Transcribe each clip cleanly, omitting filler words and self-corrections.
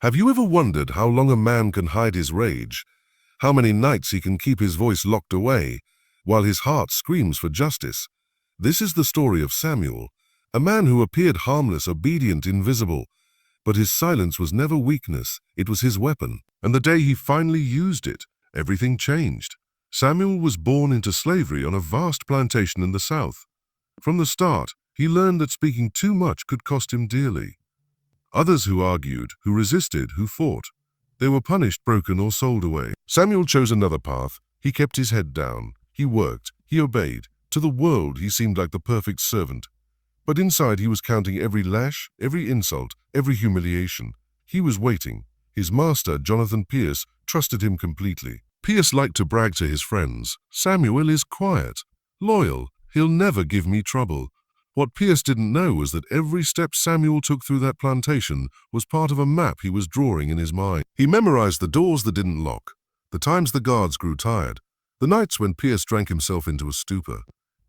Have you ever wondered how long a man can hide his rage? How many nights he can keep his voice locked away, while his heart screams for justice? This is the story of Samuel, a man who appeared harmless, obedient, invisible. But his silence was never weakness, it was his weapon. And the day he finally used it, everything changed. Samuel was born into slavery on a vast plantation in the South. From the start, he learned that speaking too much could cost him dearly. Others who argued, who resisted, who fought, they were punished, broken, or sold away. Samuel chose another path. He kept his head down. He worked. He obeyed. To the world, he seemed like the perfect servant. But inside, he was counting every lash, every insult, every humiliation. He was waiting. His master, Jonathan Pierce, trusted him completely. Pierce liked to brag to his friends, "Samuel is quiet, loyal. He'll never give me trouble." What Pierce didn't know was that every step Samuel took through that plantation was part of a map he was drawing in his mind. He memorized the doors that didn't lock, the times the guards grew tired, the nights when Pierce drank himself into a stupor.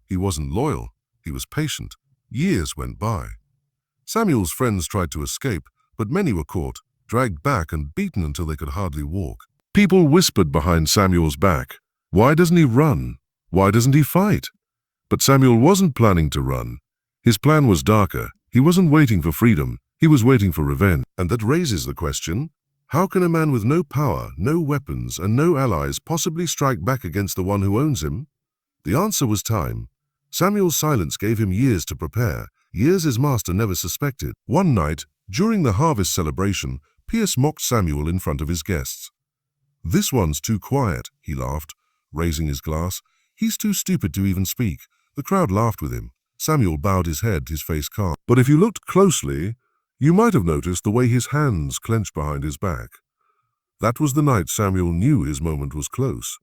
He wasn't loyal. He was patient. Years went by. Samuel's friends tried to escape, but many were caught, dragged back, and beaten until they could hardly walk. People whispered behind Samuel's back, "Why doesn't he run? Why doesn't he fight?" But Samuel wasn't planning to run. His plan was darker. He wasn't waiting for freedom. He was waiting for revenge. And that raises the question, how can a man with no power, no weapons, and no allies possibly strike back against the one who owns him? The answer was time. Samuel's silence gave him years to prepare, years his master never suspected. One night, during the harvest celebration, Pierce mocked Samuel in front of his guests. "This one's too quiet," he laughed, raising his glass. "He's too stupid to even speak." The crowd laughed with him. Samuel bowed his head, his face calm. But if you looked closely, you might have noticed the way his hands clenched behind his back. That was the night Samuel knew his moment was close.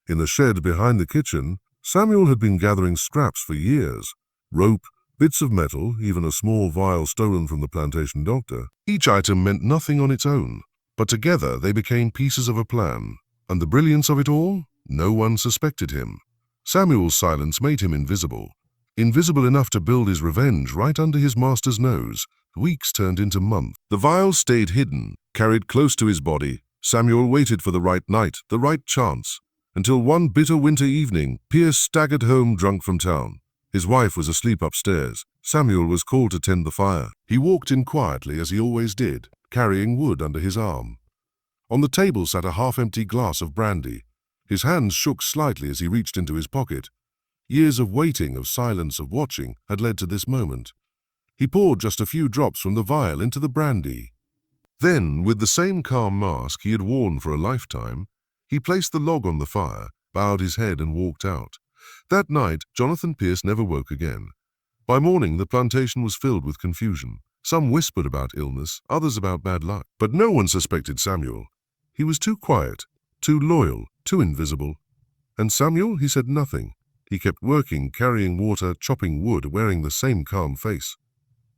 In the shed behind the kitchen, Samuel had been gathering scraps for years. Rope, bits of metal, even a small vial stolen from the plantation doctor. Each item meant nothing on its own, but together they became pieces of a plan. And the brilliance of it all? No one suspected him. Samuel's silence made him invisible. Invisible enough to build his revenge right under his master's nose. Weeks turned into months. The vial stayed hidden, carried close to his body. Samuel waited for the right night, the right chance, until one bitter winter evening, Pierce staggered home drunk from town. His wife was asleep upstairs. Samuel was called to tend the fire. He walked in quietly, as he always did, carrying wood under his arm. On the table sat a half-empty glass of brandy. His hands shook slightly as he reached into his pocket. Years of waiting, of silence, of watching had led to this moment. He poured just a few drops from the vial into the brandy. Then, with the same calm mask he had worn for a lifetime, he placed the log on the fire, bowed his head, and walked out. That night, Jonathan Pierce never woke again. By morning, the plantation was filled with confusion. Some whispered about illness, others about bad luck. But no one suspected Samuel. He was too quiet, too loyal, too invisible. And Samuel, he said nothing. He kept working, carrying water, chopping wood, wearing the same calm face.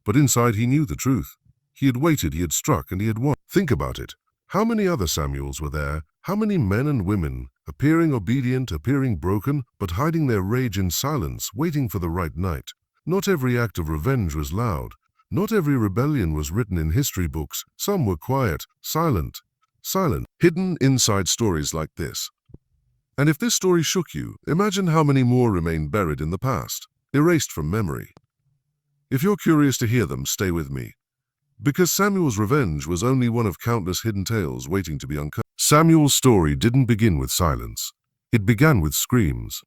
But inside he knew the truth. He had waited, he had struck, and he had won. Think about it. How many other Samuels were there? How many men and women, appearing obedient, appearing broken, but hiding their rage in silence, waiting for the right night? Not every act of revenge was loud. Not every rebellion was written in history books. Some were quiet, silent, hidden inside stories like this. And if this story shook you, imagine how many more remain buried in the past, erased from memory. If you're curious to hear them, stay with me. Because Samuel's revenge was only one of countless hidden tales waiting to be uncovered. Samuel's story didn't begin with silence. It began with screams.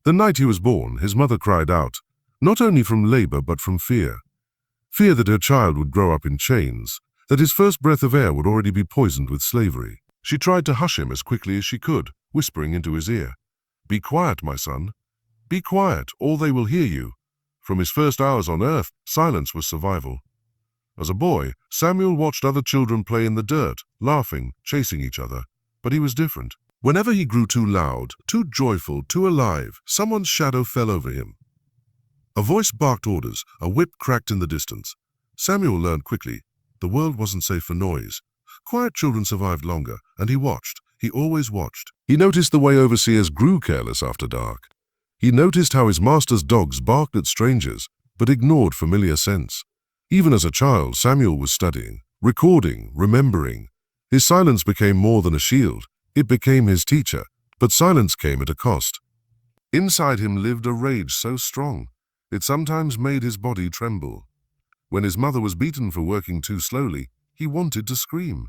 The night he was born, his mother cried out, not only from labor but from fear. Fear that her child would grow up in chains, that his first breath of air would already be poisoned with slavery. She tried to hush him as quickly as she could, whispering into his ear, "Be quiet, my son. Be quiet, or they will hear you." From his first hours on earth, silence was survival. As a boy, Samuel watched other children play in the dirt, laughing, chasing each other. But he was different. Whenever he grew too loud, too joyful, too alive, someone's shadow fell over him. A voice barked orders, a whip cracked in the distance. Samuel learned quickly. The world wasn't safe for noise. Quiet children survived longer, and he watched. He always watched. He noticed the way overseers grew careless after dark. He noticed how his master's dogs barked at strangers, but ignored familiar scents. Even as a child, Samuel was studying. recording, remembering. His silence became more than a shield. It became his teacher. But silence came at a cost. Inside him lived a rage so strong, it sometimes made his body tremble. When his mother was beaten for working too slowly, he wanted to scream.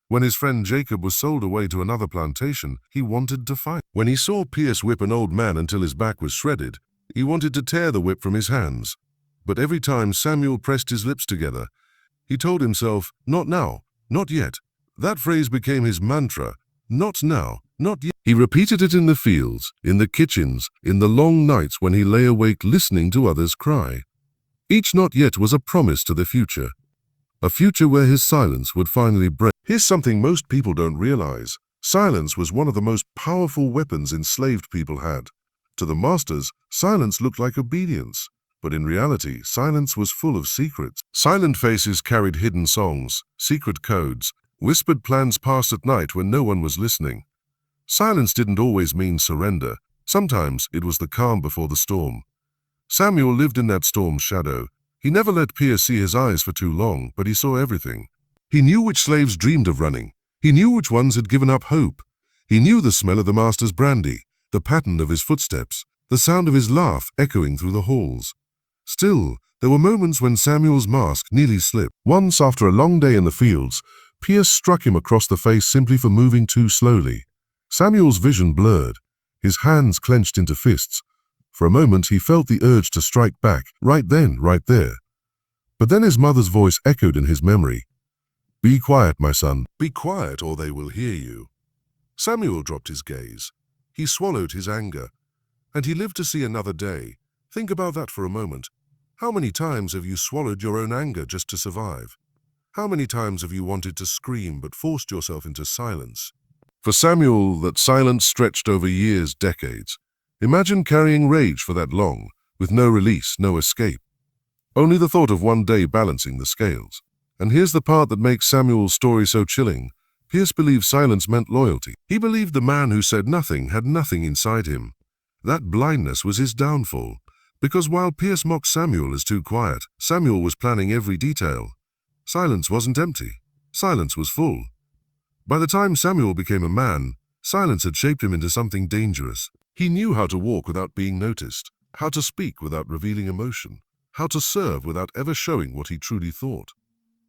When his friend Jacob was sold away to another plantation, he wanted to fight. When he saw Pierce whip an old man until his back was shredded, he wanted to tear the whip from his hands. But every time Samuel pressed his lips together, he told himself, "Not now, not yet." That phrase became his mantra, "Not now, not yet." He repeated it in the fields, in the kitchens, in the long nights when he lay awake listening to others cry. Each "not yet" was a promise to the future, a future where his silence would finally break. Here's something most people don't realize. Silence was one of the most powerful weapons enslaved people had. To the masters, silence looked like obedience. But in reality, silence was full of secrets. Silent faces carried hidden songs, secret codes, whispered plans passed at night when no one was listening. Silence didn't always mean surrender. Sometimes it was the calm before the storm. Samuel lived in that storm's shadow. He never let Pierce see his eyes for too long, but he saw everything. He knew which slaves dreamed of running. He knew which ones had given up hope. He knew the smell of the master's brandy, the pattern of his footsteps, the sound of his laugh echoing through the halls. Still, there were moments when Samuel's mask nearly slipped. Once, after a long day in the fields, Pierce struck him across the face simply for moving too slowly. Samuel's vision blurred. His hands clenched into fists. For a moment, he felt the urge to strike back, right then, right there. But then his mother's voice echoed in his memory. "Be quiet, my son. Be quiet, or they will hear you." Samuel dropped his gaze. He swallowed his anger. And he lived to see another day. Think about that for a moment. How many times have you swallowed your own anger just to survive? How many times have you wanted to scream but forced yourself into silence? For Samuel, that silence stretched over years, decades. Imagine carrying rage for that long, with no release, no escape. Only the thought of one day balancing the scales. And here's the part that makes Samuel's story so chilling. Pierce believed silence meant loyalty. He believed the man who said nothing had nothing inside him. That blindness was his downfall. Because while Pierce mocked Samuel as too quiet, Samuel was planning every detail. Silence wasn't empty. Silence was full. By the time Samuel became a man, silence had shaped him into something dangerous. He knew how to walk without being noticed, how to speak without revealing emotion, how to serve without ever showing what he truly thought.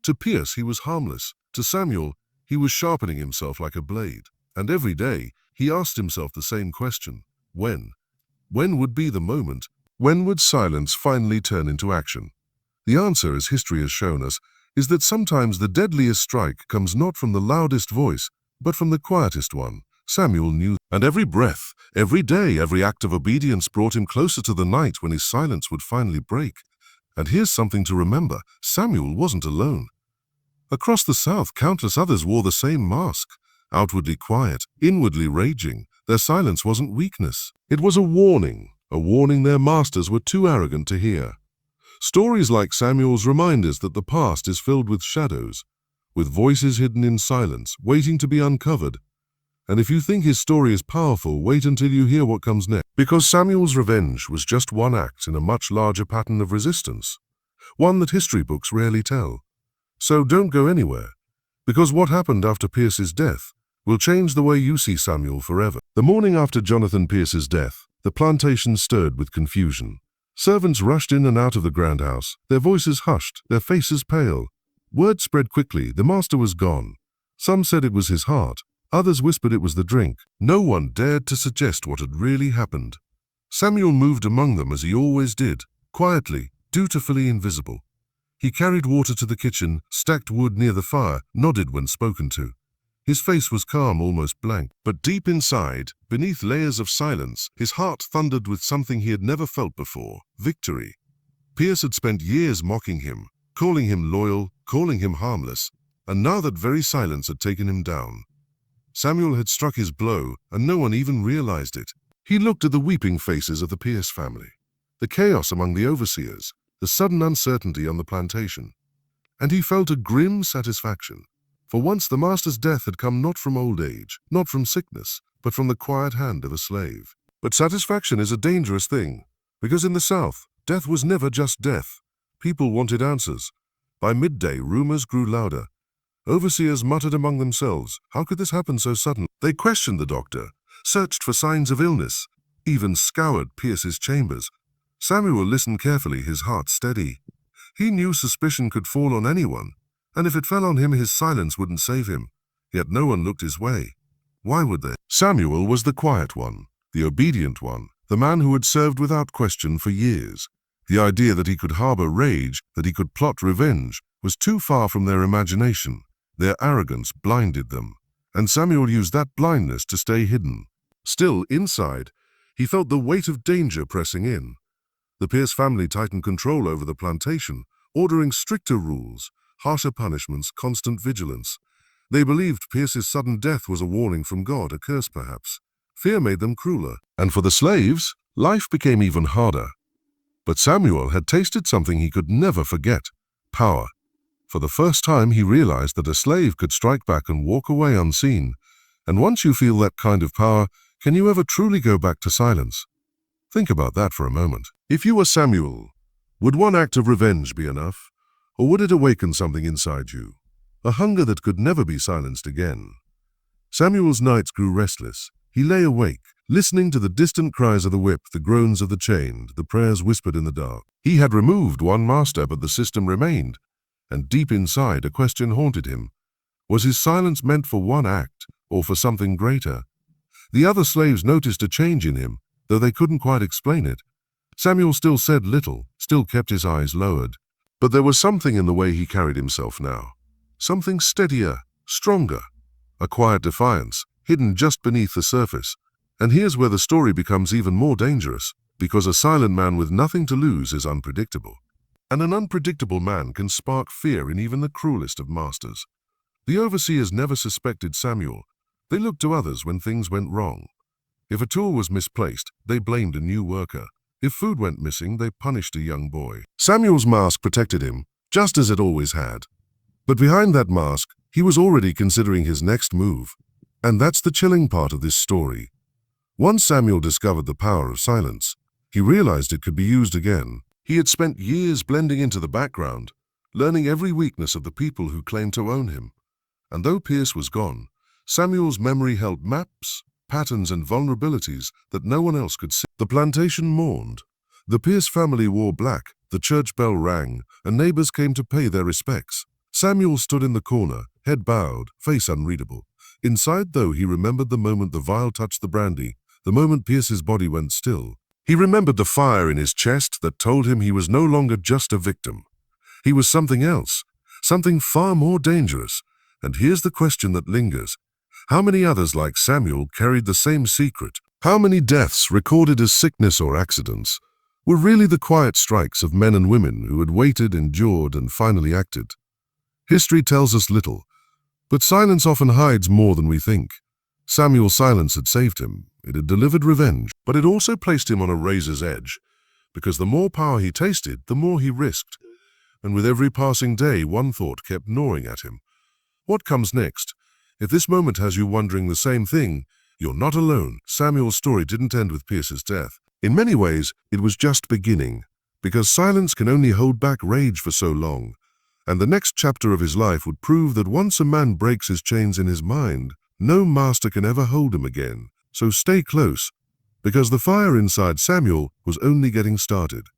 To Pierce, he was harmless. To Samuel, he was sharpening himself like a blade. And every day, he asked himself the same question. When? When would be the moment? When would silence finally turn into action? The answer, as history has shown us, is that sometimes the deadliest strike comes not from the loudest voice, but from the quietest one. Samuel knew, and every breath, every day, every act of obedience brought him closer to the night when his silence would finally break. And here's something to remember. Samuel wasn't alone. Across the South, countless others wore the same mask. Outwardly quiet, inwardly raging. Their silence wasn't weakness. It was a warning their masters were too arrogant to hear. Stories like Samuel's remind us that the past is filled with shadows, with voices hidden in silence, waiting to be uncovered. And if you think his story is powerful, wait until you hear what comes next. Because Samuel's revenge was just one act in a much larger pattern of resistance, one that history books rarely tell. So don't go anywhere, because what happened after Pierce's death will change the way you see Samuel forever. The morning after Jonathan Pierce's death, the plantation stirred with confusion. Servants rushed in and out of the grand house, their voices hushed, their faces pale. Word spread quickly, the master was gone. Some said it was his heart, others whispered it was the drink. No one dared to suggest what had really happened. Samuel moved among them as he always did, quietly, dutifully invisible. He carried water to the kitchen, stacked wood near the fire, nodded when spoken to. His face was calm, almost blank. But deep inside, beneath layers of silence, his heart thundered with something he had never felt before: victory. Pierce had spent years mocking him, calling him loyal, calling him harmless, and now that very silence had taken him down. Samuel had struck his blow, and no one even realized it. He looked at the weeping faces of the Pierce family, the chaos among the overseers, the sudden uncertainty on the plantation, and he felt a grim satisfaction. For once the master's death had come not from old age, not from sickness, but from the quiet hand of a slave. But satisfaction is a dangerous thing, because in the South, death was never just death. People wanted answers. By midday, rumors grew louder. Overseers muttered among themselves, how could this happen so suddenly? They questioned the doctor, searched for signs of illness, even scoured Pierce's chambers. Samuel listened carefully, his heart steady. He knew suspicion could fall on anyone, and if it fell on him, his silence wouldn't save him. Yet no one looked his way. Why would they? Samuel was the quiet one, the obedient one, the man who had served without question for years. The idea that he could harbor rage, that he could plot revenge, was too far from their imagination. Their arrogance blinded them, and Samuel used that blindness to stay hidden. Still, inside, he felt the weight of danger pressing in. The Pierce family tightened control over the plantation, ordering stricter rules, harsher punishments, constant vigilance. They believed Pierce's sudden death was a warning from God, a curse perhaps. Fear made them crueler, and for the slaves, life became even harder. But Samuel had tasted something he could never forget: power. For the first time, he realized that a slave could strike back and walk away unseen. And once you feel that kind of power, can you ever truly go back to silence? Think about that for a moment. If you were Samuel, would one act of revenge be enough? Or would it awaken something inside you? A hunger that could never be silenced again. Samuel's nights grew restless. He lay awake, listening to the distant cries of the whip, the groans of the chained, the prayers whispered in the dark. He had removed one master, but the system remained. And deep inside, a question haunted him. Was his silence meant for one act, or for something greater? The other slaves noticed a change in him, though they couldn't quite explain it. Samuel still said little, still kept his eyes lowered. But there was something in the way he carried himself now. Something steadier, stronger. A quiet defiance, hidden just beneath the surface. And here's where the story becomes even more dangerous, because a silent man with nothing to lose is unpredictable. And an unpredictable man can spark fear in even the cruelest of masters. The overseers never suspected Samuel. They looked to others when things went wrong. If a tool was misplaced, they blamed a new worker. If food went missing, they punished a young boy. Samuel's mask protected him, just as it always had. But behind that mask, he was already considering his next move. And that's the chilling part of this story. Once Samuel discovered the power of silence, he realized it could be used again. He had spent years blending into the background, learning every weakness of the people who claimed to own him. And though Pierce was gone, Samuel's memory held maps, patterns and vulnerabilities that no one else could see. The plantation mourned. The Pierce family wore black, the church bell rang, and neighbors came to pay their respects. Samuel stood in the corner, head bowed, face unreadable. Inside, though, he remembered the moment the vial touched the brandy, the moment Pierce's body went still. He remembered the fire in his chest that told him he was no longer just a victim. He was something else, something far more dangerous. And here's the question that lingers. How many others like Samuel carried the same secret? How many deaths, recorded as sickness or accidents, were really the quiet strikes of men and women who had waited, endured, and finally acted? History tells us little, but silence often hides more than we think. Samuel's silence had saved him. It had delivered revenge, but it also placed him on a razor's edge, because the more power he tasted, the more he risked. And with every passing day, one thought kept gnawing at him. What comes next? If this moment has you wondering the same thing, you're not alone. Samuel's story didn't end with Pierce's death. In many ways, it was just beginning, because silence can only hold back rage for so long. And the next chapter of his life would prove that once a man breaks his chains in his mind, no master can ever hold him again. So stay close, because the fire inside Samuel was only getting started.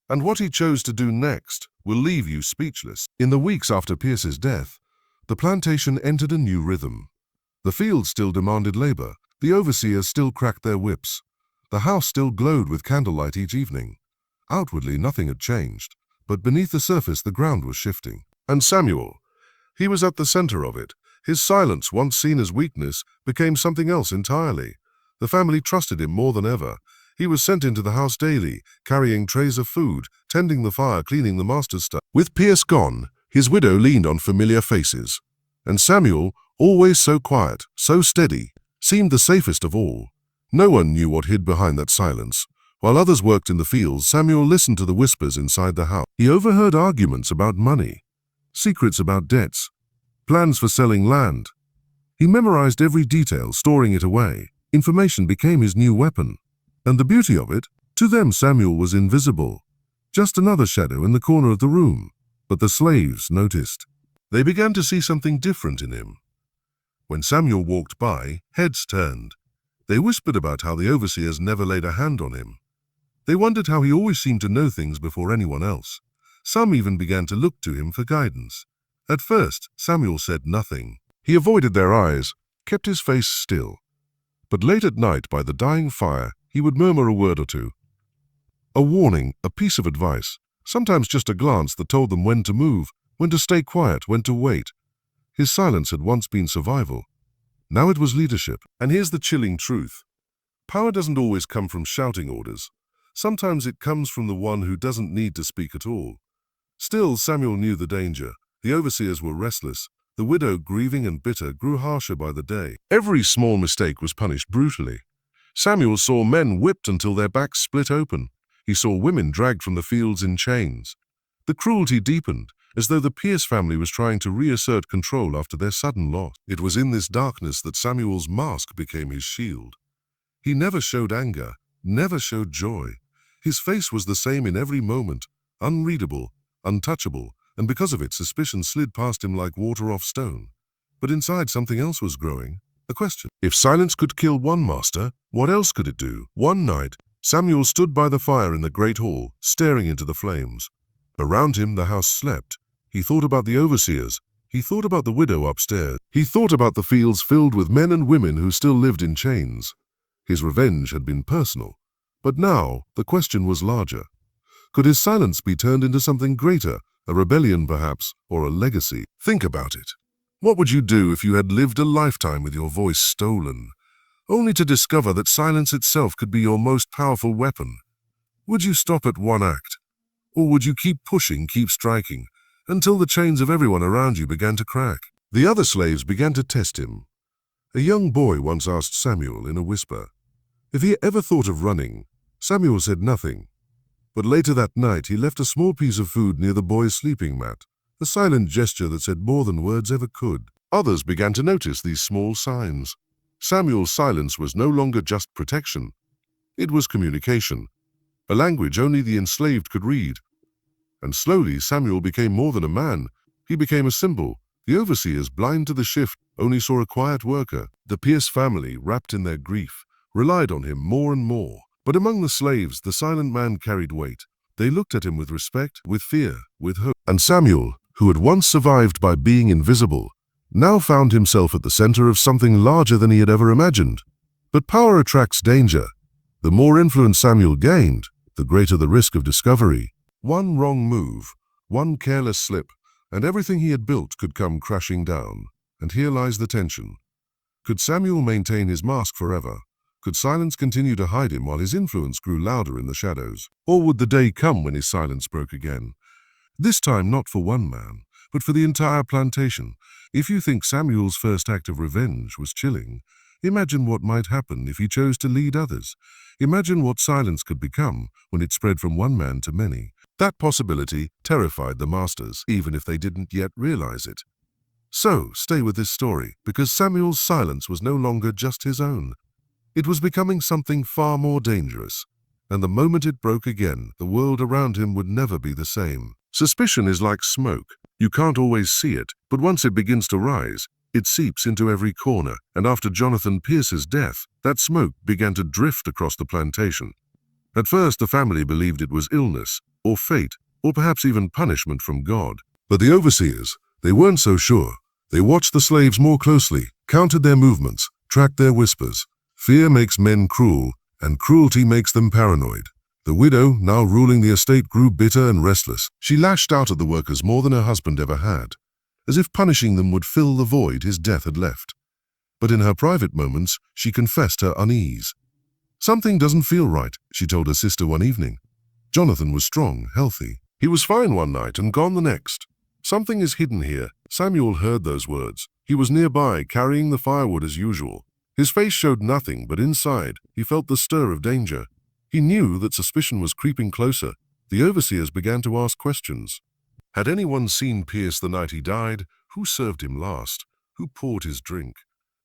And what he chose to do next will leave you speechless. In the weeks after Pierce's death, the plantation entered a new rhythm. The fields still demanded labor. The overseers still cracked their whips. The house still glowed with candlelight each evening. Outwardly, nothing had changed, but beneath the surface, the ground was shifting. And Samuel, he was at the center of it. His silence, once seen as weakness, became something else entirely. The family trusted him more than ever. He was sent into the house daily, carrying trays of food, tending the fire, cleaning the master's stuff. With Pierce gone, his widow leaned on familiar faces. And Samuel, always so quiet, so steady, seemed the safest of all. No one knew what hid behind that silence. While others worked in the fields, Samuel listened to the whispers inside the house. He overheard arguments about money, secrets about debts, plans for selling land. He memorized every detail, storing it away. Information became his new weapon. And the beauty of it, to them Samuel was invisible, just another shadow in the corner of the room. But the slaves noticed. They began to see something different in him. When Samuel walked by, heads turned. They whispered about how the overseers never laid a hand on him. They wondered how he always seemed to know things before anyone else. Some even began to look to him for guidance. At first, Samuel said nothing. He avoided their eyes, kept his face still. But late at night, by the dying fire, he would murmur a word or two. A warning, a piece of advice, sometimes just a glance that told them when to move, when to stay quiet, when to wait. His silence had once been survival. Now it was leadership. And here's the chilling truth. Power doesn't always come from shouting orders. Sometimes it comes from the one who doesn't need to speak at all. Still, Samuel knew the danger. The overseers were restless. The widow, grieving and bitter, grew harsher by the day. Every small mistake was punished brutally. Samuel saw men whipped until their backs split open. He saw women dragged from the fields in chains. The cruelty deepened, as though the Pierce family was trying to reassert control after their sudden loss. It was in this darkness that Samuel's mask became his shield. He never showed anger, never showed joy. His face was the same in every moment, unreadable, untouchable, and because of it, suspicion slid past him like water off stone. But inside, something else was growing, a question. If silence could kill one master, what else could it do? One night, Samuel stood by the fire in the great hall, staring into the flames. Around him, the house slept. He thought about the overseers. He thought about the widow upstairs. He thought about the fields filled with men and women who still lived in chains. His revenge had been personal. But now, the question was larger. Could his silence be turned into something greater, a rebellion perhaps, or a legacy? Think about it. What would you do if you had lived a lifetime with your voice stolen, only to discover that silence itself could be your most powerful weapon? Would you stop at one act? Or would you keep pushing, keep striking, until the chains of everyone around you began to crack? The other slaves began to test him. A young boy once asked Samuel in a whisper if he ever thought of running. Samuel said nothing. But later that night, he left a small piece of food near the boy's sleeping mat, a silent gesture that said more than words ever could. Others began to notice these small signs. Samuel's silence was no longer just protection. It was communication, a language only the enslaved could read. And slowly, Samuel became more than a man. He became a symbol. The overseers, blind to the shift, only saw a quiet worker. The Pierce family, wrapped in their grief, relied on him more and more. But among the slaves, the silent man carried weight. They looked at him with respect, with fear, with hope. And Samuel, who had once survived by being invisible, now found himself at the center of something larger than he had ever imagined. But power attracts danger. The more influence Samuel gained, the greater the risk of discovery. One wrong move, one careless slip, and everything he had built could come crashing down. And here lies the tension. Could Samuel maintain his mask forever? Could silence continue to hide him while his influence grew louder in the shadows? Or would the day come when his silence broke again? This time not for one man, but for the entire plantation. If you think Samuel's first act of revenge was chilling, imagine what might happen if he chose to lead others. Imagine what silence could become when it spread from one man to many. That possibility terrified the masters, even if they didn't yet realize it. So, stay with this story, because Samuel's silence was no longer just his own. It was becoming something far more dangerous. And the moment it broke again, the world around him would never be the same. Suspicion is like smoke. You can't always see it, but once it begins to rise, it seeps into every corner. And after Jonathan Pierce's death, that smoke began to drift across the plantation. At first, the family believed it was illness, or fate, or perhaps even punishment from God. But the overseers, they weren't so sure. They watched the slaves more closely, counted their movements, tracked their whispers. Fear makes men cruel, and cruelty makes them paranoid. The widow, now ruling the estate, grew bitter and restless. She lashed out at the workers more than her husband ever had, as if punishing them would fill the void his death had left. But in her private moments, she confessed her unease. Something doesn't feel right, she told her sister one evening. Jonathan was strong, healthy. He was fine one night and gone the next. Something is hidden here. Samuel heard those words. He was nearby, carrying the firewood as usual. His face showed nothing, but inside, he felt the stir of danger. He knew that suspicion was creeping closer. The overseers began to ask questions. Had anyone seen Pierce the night he died? Who served him last? Who poured his drink?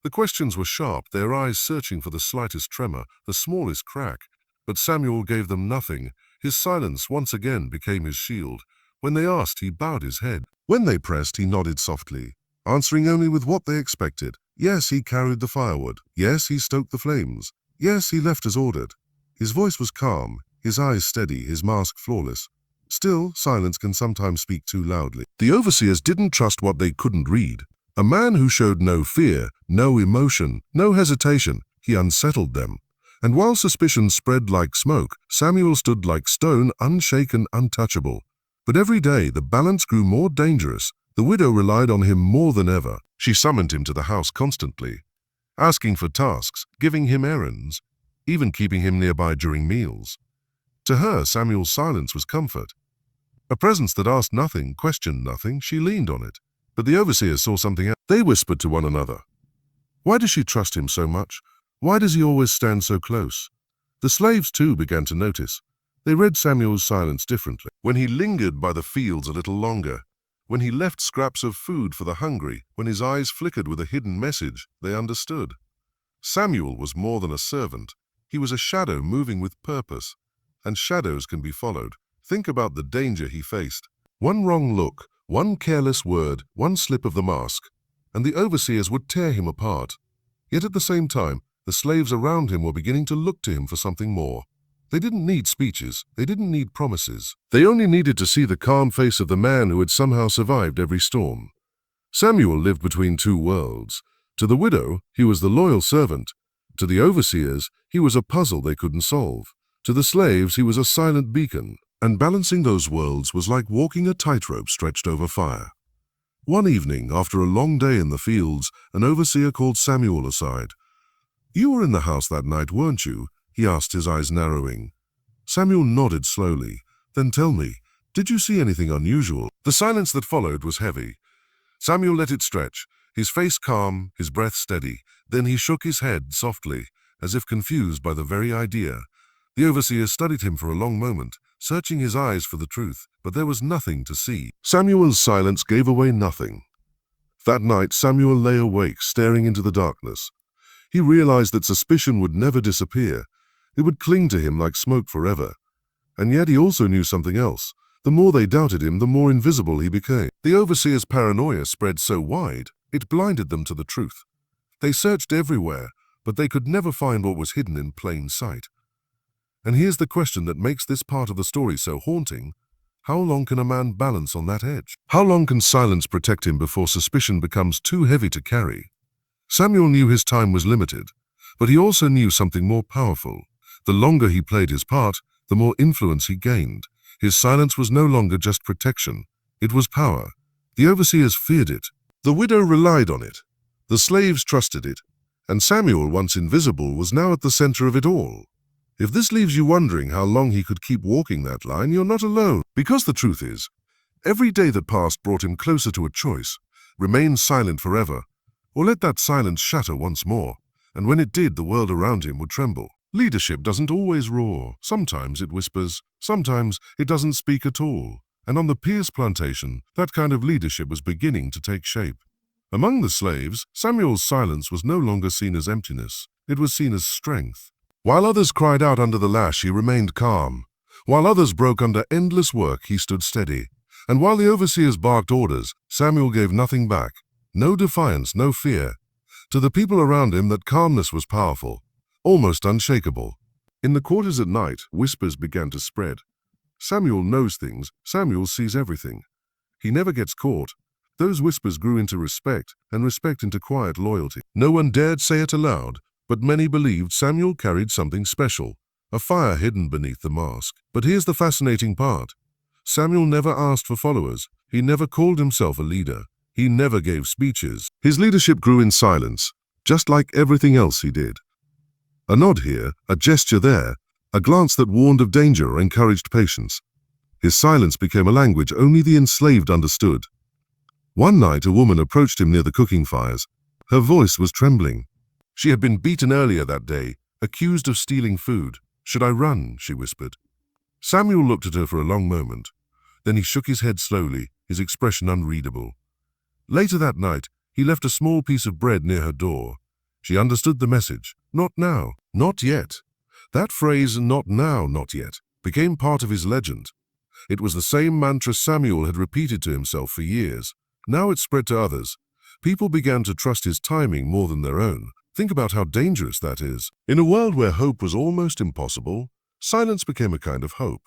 The questions were sharp, their eyes searching for the slightest tremor, the smallest crack. But Samuel gave them nothing. His silence once again became his shield. When they asked, he bowed his head. When they pressed, he nodded softly, answering only with what they expected. Yes, he carried the firewood. Yes, he stoked the flames. Yes, he left as ordered. His voice was calm, his eyes steady, his mask flawless. Still, silence can sometimes speak too loudly. The overseers didn't trust what they couldn't read. A man who showed no fear, no emotion, no hesitation, he unsettled them. And while suspicion spread like smoke, Samuel stood like stone, unshaken, untouchable. But every day the balance grew more dangerous. The widow relied on him more than ever. She summoned him to the house constantly, asking for tasks, giving him errands, even keeping him nearby during meals. To her, Samuel's silence was comfort. A presence that asked nothing, questioned nothing, she leaned on it. But the overseers saw something else. They whispered to one another. Why does she trust him so much? Why does he always stand so close? The slaves, too, began to notice. They read Samuel's silence differently. When he lingered by the fields a little longer, when he left scraps of food for the hungry, when his eyes flickered with a hidden message, they understood. Samuel was more than a servant. He was a shadow moving with purpose. And shadows can be followed. Think about the danger he faced. One wrong look, one careless word, one slip of the mask, and the overseers would tear him apart. Yet at the same time, the slaves around him were beginning to look to him for something more. They didn't need speeches. They didn't need promises. They only needed to see the calm face of the man who had somehow survived every storm. Samuel lived between two worlds. To the widow, he was the loyal servant. To the overseers, he was a puzzle they couldn't solve. To the slaves, he was a silent beacon. And balancing those worlds was like walking a tightrope stretched over fire. One evening, after a long day in the fields, an overseer called Samuel aside. "You were in the house that night, weren't you?" he asked, his eyes narrowing. Samuel nodded slowly. "Then tell me, did you see anything unusual?" The silence that followed was heavy. Samuel let it stretch, his face calm, his breath steady. Then he shook his head softly, as if confused by the very idea. The overseer studied him for a long moment, searching his eyes for the truth, but there was nothing to see. Samuel's silence gave away nothing. That night, Samuel lay awake, staring into the darkness. He realized that suspicion would never disappear. It would cling to him like smoke forever. And yet he also knew something else. The more they doubted him, the more invisible he became. The overseer's paranoia spread so wide, it blinded them to the truth. They searched everywhere, but they could never find what was hidden in plain sight. And here's the question that makes this part of the story so haunting. How long can a man balance on that edge? How long can silence protect him before suspicion becomes too heavy to carry? Samuel knew his time was limited, but he also knew something more powerful. The longer he played his part, the more influence he gained. His silence was no longer just protection. It was power. The overseers feared it. The widow relied on it. The slaves trusted it. And Samuel, once invisible, was now at the center of it all. If this leaves you wondering how long he could keep walking that line, you're not alone. Because the truth is, every day that passed brought him closer to a choice: remain silent forever, or let that silence shatter once more. And when it did, the world around him would tremble. Leadership doesn't always roar. Sometimes it whispers. Sometimes it doesn't speak at all. And on the Pierce plantation, that kind of leadership was beginning to take shape. Among the slaves, Samuel's silence was no longer seen as emptiness. It was seen as strength. While others cried out under the lash, he remained calm. While others broke under endless work, he stood steady. And while the overseers barked orders, Samuel gave nothing back. No defiance, no fear. To the people around him, that calmness was powerful, almost unshakable. In the quarters at night, whispers began to spread. Samuel knows things. Samuel sees everything. He never gets caught. Those whispers grew into respect, and respect into quiet loyalty. No one dared say it aloud, but many believed Samuel carried something special, a fire hidden beneath the mask. But here's the fascinating part. Samuel never asked for followers. He never called himself a leader. He never gave speeches. His leadership grew in silence, just like everything else he did. A nod here, a gesture there, a glance that warned of danger or encouraged patience. His silence became a language only the enslaved understood. One night, a woman approached him near the cooking fires. Her voice was trembling. She had been beaten earlier that day, accused of stealing food. "Should I run?" she whispered. Samuel looked at her for a long moment. Then he shook his head slowly, his expression unreadable. Later that night, he left a small piece of bread near her door. She understood the message. Not now, not yet. That phrase, "not now, not yet," became part of his legend. It was the same mantra Samuel had repeated to himself for years. Now it spread to others. People began to trust his timing more than their own. Think about how dangerous that is. In a world where hope was almost impossible, silence became a kind of hope.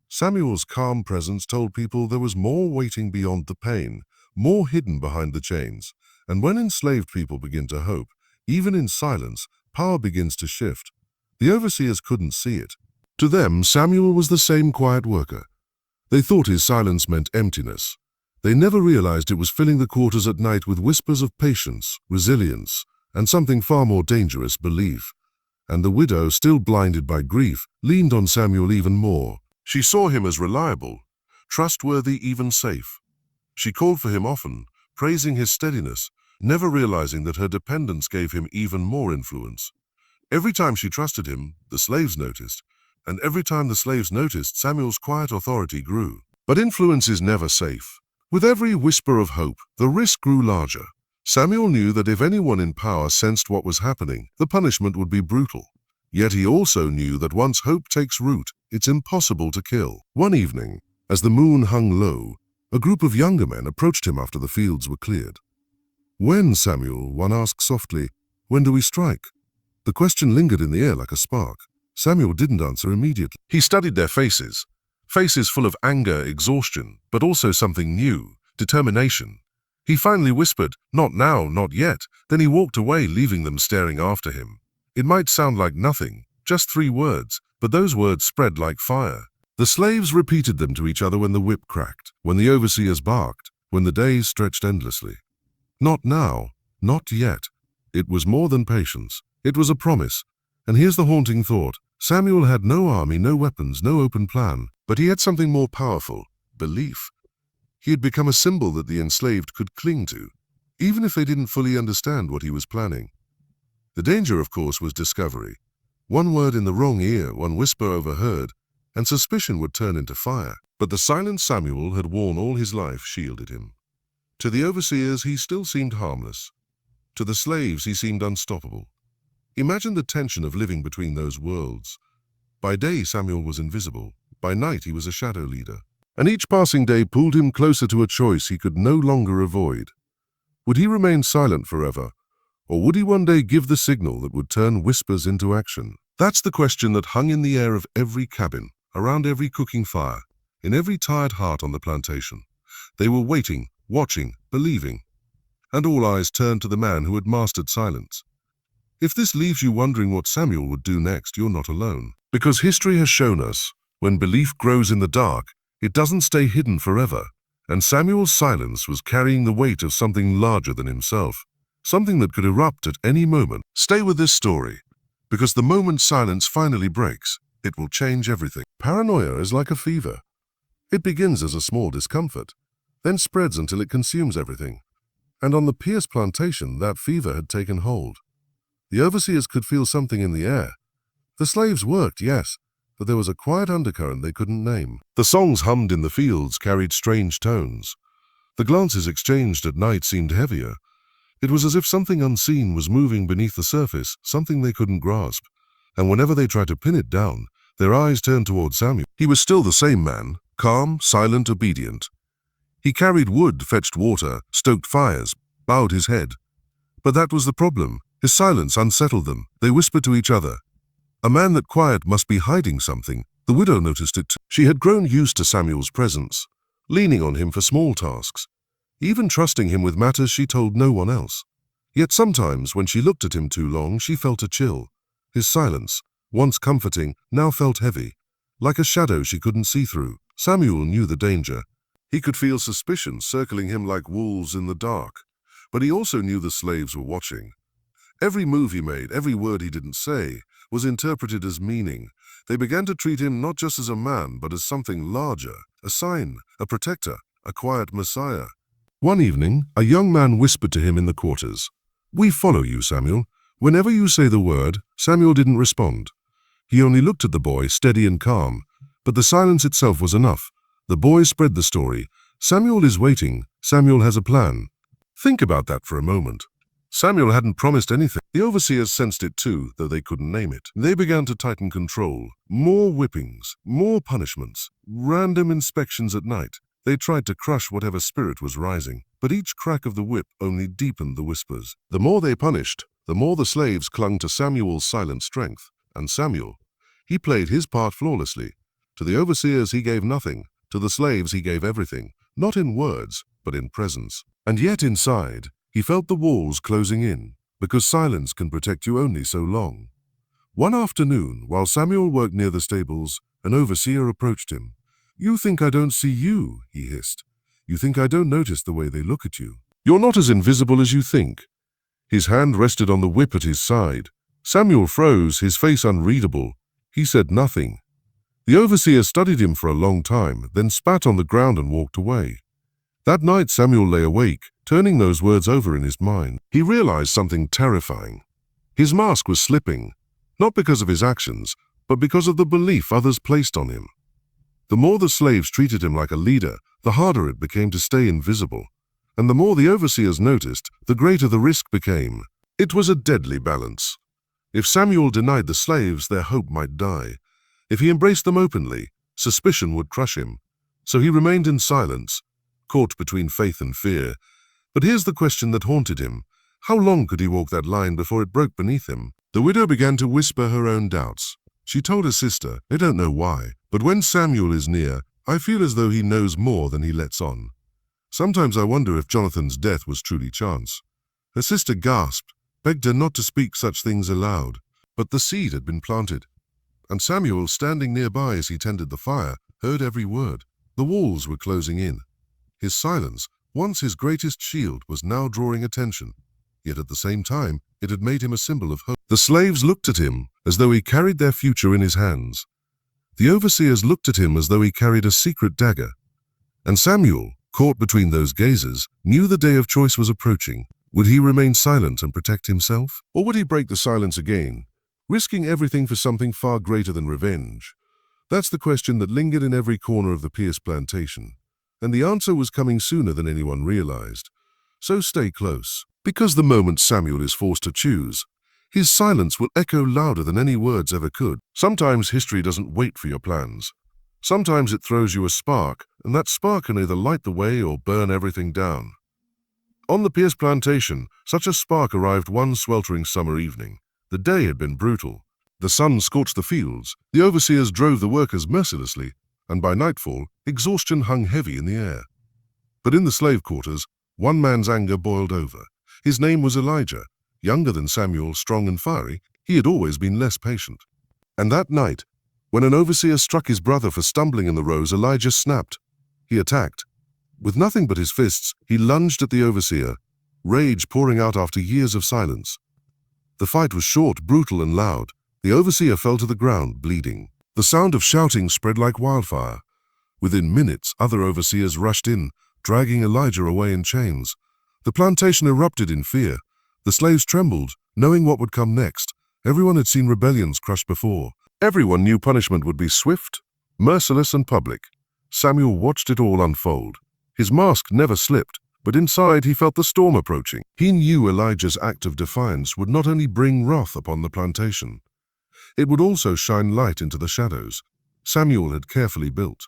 Samuel's calm presence told people there was more waiting beyond the pain, more hidden behind the chains. And when enslaved people begin to hope, even in silence, power begins to shift. The overseers couldn't see it. To them, Samuel was the same quiet worker. They thought his silence meant emptiness. They never realized it was filling the quarters at night with whispers of patience, resilience, and something far more dangerous, belief. And the widow, still blinded by grief, leaned on Samuel even more. She saw him as reliable, trustworthy, even safe. She called for him often, praising his steadiness, never realizing that her dependence gave him even more influence. Every time she trusted him, the slaves noticed, and every time the slaves noticed, Samuel's quiet authority grew. But influence is never safe. With every whisper of hope, the risk grew larger. Samuel knew that if anyone in power sensed what was happening, the punishment would be brutal. Yet he also knew that once hope takes root, it's impossible to kill. One evening, as the moon hung low, a group of younger men approached him after the fields were cleared. "When, Samuel?" one asked softly. "When do we strike?" The question lingered in the air like a spark. Samuel didn't answer immediately. He studied their faces. Faces full of anger, exhaustion, but also something new, determination. He finally whispered, "Not now, not yet." Then he walked away, leaving them staring after him. It might sound like nothing, just 3 words, but those words spread like fire. The slaves repeated them to each other when the whip cracked, when the overseers barked, when the days stretched endlessly. Not now, not yet. It was more than patience. It was a promise. And here's the haunting thought. Samuel had no army, no weapons, no open plan, but he had something more powerful: belief. He had become a symbol that the enslaved could cling to, even if they didn't fully understand what he was planning. The danger, of course, was discovery. One word in the wrong ear, one whisper overheard, and suspicion would turn into fire. But the silence Samuel had worn all his life shielded him. To the overseers, he still seemed harmless. To the slaves, he seemed unstoppable. Imagine the tension of living between those worlds. By day, Samuel was invisible. By night, he was a shadow leader. And each passing day pulled him closer to a choice he could no longer avoid. Would he remain silent forever? Or would he one day give the signal that would turn whispers into action? That's the question that hung in the air of every cabin, around every cooking fire, in every tired heart on the plantation. They were waiting, watching, believing. And all eyes turned to the man who had mastered silence. If this leaves you wondering what Samuel would do next, you're not alone. Because history has shown us, when belief grows in the dark, it doesn't stay hidden forever. And Samuel's silence was carrying the weight of something larger than himself, something that could erupt at any moment. Stay with this story, because the moment silence finally breaks, it will change everything. Paranoia is like a fever. It begins as a small discomfort, then spreads until it consumes everything. And on the Pierce plantation, that fever had taken hold. The overseers could feel something in the air. The slaves worked, yes, but there was a quiet undercurrent they couldn't name. The songs hummed in the fields carried strange tones. The glances exchanged at night seemed heavier. It was as if something unseen was moving beneath the surface, something they couldn't grasp. And whenever they tried to pin it down, their eyes turned toward Samuel. He was still the same man, calm, silent, obedient. He carried wood, fetched water, stoked fires, bowed his head. But that was the problem. His silence unsettled them. They whispered to each other. A man that quiet must be hiding something. The widow noticed it too. She had grown used to Samuel's presence, leaning on him for small tasks, even trusting him with matters she told no one else. Yet sometimes, when she looked at him too long, she felt a chill. His silence, once comforting, now felt heavy, like a shadow she couldn't see through. Samuel knew the danger. He could feel suspicion circling him like wolves in the dark. But he also knew the slaves were watching. Every move he made, every word he didn't say, was interpreted as meaning. They began to treat him not just as a man, but as something larger, a sign, a protector, a quiet messiah. One evening, a young man whispered to him in the quarters, "We follow you, Samuel. Whenever you say the word." Samuel didn't respond. He only looked at the boy, steady and calm. But the silence itself was enough. The boy spread the story. Samuel is waiting. Samuel has a plan. Think about that for a moment. Samuel hadn't promised anything. The overseers sensed it too, though they couldn't name it. They began to tighten control. More whippings, more punishments, random inspections at night. They tried to crush whatever spirit was rising, but each crack of the whip only deepened the whispers. The more they punished, the more the slaves clung to Samuel's silent strength. And Samuel, he played his part flawlessly. To the overseers he gave nothing, to the slaves he gave everything, not in words, but in presence. And yet inside, he felt the walls closing in, because silence can protect you only so long. One afternoon, while Samuel worked near the stables, an overseer approached him. "You think I don't see you," he hissed. "You think I don't notice the way they look at you. You're not as invisible as you think." His hand rested on the whip at his side. Samuel froze, his face unreadable. He said nothing. The overseer studied him for a long time, then spat on the ground and walked away. That night Samuel lay awake, turning those words over in his mind. He realized something terrifying. His mask was slipping, not because of his actions, but because of the belief others placed on him. The more the slaves treated him like a leader, the harder it became to stay invisible. And the more the overseers noticed, the greater the risk became. It was a deadly balance. If Samuel denied the slaves, their hope might die. If he embraced them openly, suspicion would crush him. So he remained in silence, caught between faith and fear. But here's the question that haunted him. How long could he walk that line before it broke beneath him? The widow began to whisper her own doubts. She told her sister, "I don't know why, but when Samuel is near, I feel as though he knows more than he lets on. Sometimes I wonder if Jonathan's death was truly chance." Her sister gasped, begged her not to speak such things aloud. But the seed had been planted. And Samuel, standing nearby as he tended the fire, heard every word. The walls were closing in. His silence, once his greatest shield, was now drawing attention. Yet at the same time, it had made him a symbol of hope. The slaves looked at him as though he carried their future in his hands. The overseers looked at him as though he carried a secret dagger. And Samuel, caught between those gazes, knew the day of choice was approaching. Would he remain silent and protect himself? Or would he break the silence again, risking everything for something far greater than revenge? That's the question that lingered in every corner of the Pierce plantation. And the answer was coming sooner than anyone realized. So stay close, because the moment Samuel is forced to choose, his silence will echo louder than any words ever could. Sometimes history doesn't wait for your plans. Sometimes it throws you a spark, and that spark can either light the way or burn everything down. On the Pierce plantation, such a spark arrived one sweltering summer evening. The day had been brutal. The sun scorched the fields, the overseers drove the workers mercilessly, and by nightfall, exhaustion hung heavy in the air. But in the slave quarters, one man's anger boiled over. His name was Elijah. Younger than Samuel, strong and fiery, he had always been less patient. And that night, when an overseer struck his brother for stumbling in the rows, Elijah snapped. He attacked. With nothing but his fists, he lunged at the overseer, rage pouring out after years of silence. The fight was short, brutal, and loud. The overseer fell to the ground, bleeding. The sound of shouting spread like wildfire. Within minutes, other overseers rushed in, dragging Elijah away in chains. The plantation erupted in fear. The slaves trembled, knowing what would come next. Everyone had seen rebellions crushed before. Everyone knew punishment would be swift, merciless, and public. Samuel watched it all unfold. His mask never slipped, but inside he felt the storm approaching. He knew Elijah's act of defiance would not only bring wrath upon the plantation, it would also shine light into the shadows Samuel had carefully built.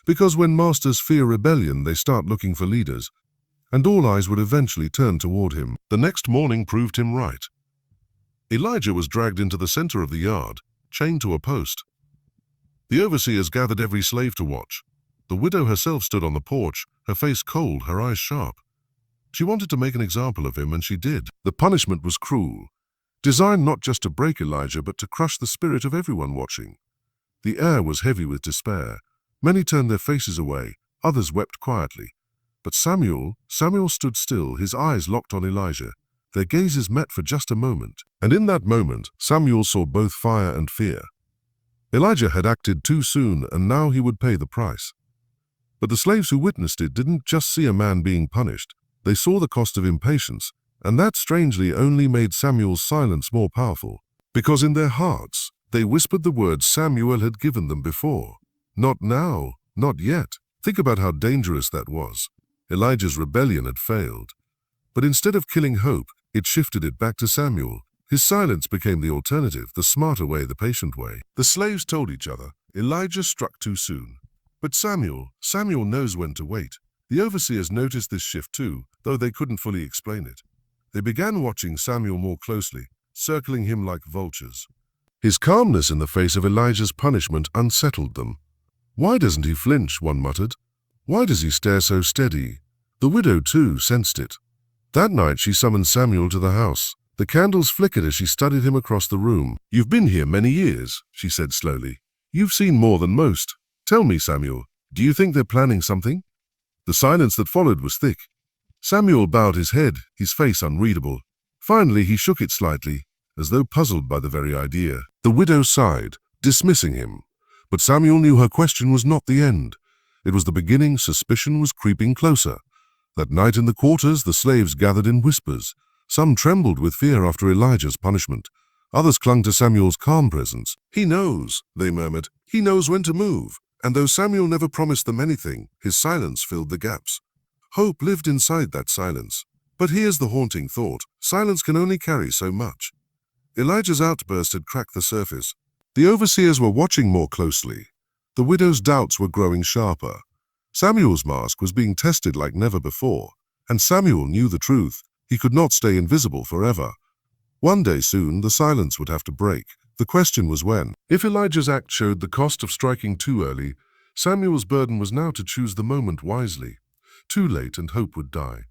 Because when masters fear rebellion, they start looking for leaders, and all eyes would eventually turn toward him. The next morning proved him right. Elijah was dragged into the center of the yard, chained to a post. The overseers gathered every slave to watch. The widow herself stood on the porch, her face cold, her eyes sharp. She wanted to make an example of him, and she did. The punishment was cruel, designed not just to break Elijah, but to crush the spirit of everyone watching. The air was heavy with despair. Many turned their faces away, others wept quietly. But Samuel stood still, his eyes locked on Elijah. Their gazes met for just a moment, and in that moment, Samuel saw both fire and fear. Elijah had acted too soon, and now he would pay the price. But the slaves who witnessed it didn't just see a man being punished. They saw the cost of impatience, and that strangely only made Samuel's silence more powerful. Because in their hearts, they whispered the words Samuel had given them before. Not now, not yet. Think about how dangerous that was. Elijah's rebellion had failed. But instead of killing hope, It shifted it back to Samuel. His silence became the alternative, the smarter way, the patient way. The slaves told each other, Elijah struck too soon. But Samuel knows when to wait. The overseers noticed this shift too, though they couldn't fully explain it. They began watching Samuel more closely, circling him like vultures. His calmness in the face of Elijah's punishment unsettled them. Why doesn't he flinch, one muttered. Why does he stare so steady? The widow, too, sensed it. That night she summoned Samuel to the house. The candles flickered as she studied him across the room. You've been here many years, she said slowly. You've seen more than most. Tell me, Samuel, do you think they're planning something? The silence that followed was thick. Samuel bowed his head, his face unreadable. Finally, he shook it slightly, as though puzzled by the very idea. The widow sighed, dismissing him. But Samuel knew her question was not the end. It was the beginning. Suspicion was creeping closer. That night in the quarters, the slaves gathered in whispers. Some trembled with fear after Elijah's punishment. Others clung to Samuel's calm presence. He knows, they murmured. He knows when to move. And though Samuel never promised them anything, his silence filled the gaps. Hope lived inside that silence. But here's the haunting thought. Silence can only carry so much. Elijah's outburst had cracked the surface. The overseers were watching more closely. The widow's doubts were growing sharper. Samuel's mask was being tested like never before. And Samuel knew the truth. He could not stay invisible forever. One day soon, the silence would have to break. The question was when. If Elijah's act showed the cost of striking too early, Samuel's burden was now to choose the moment wisely. Too late and hope would die.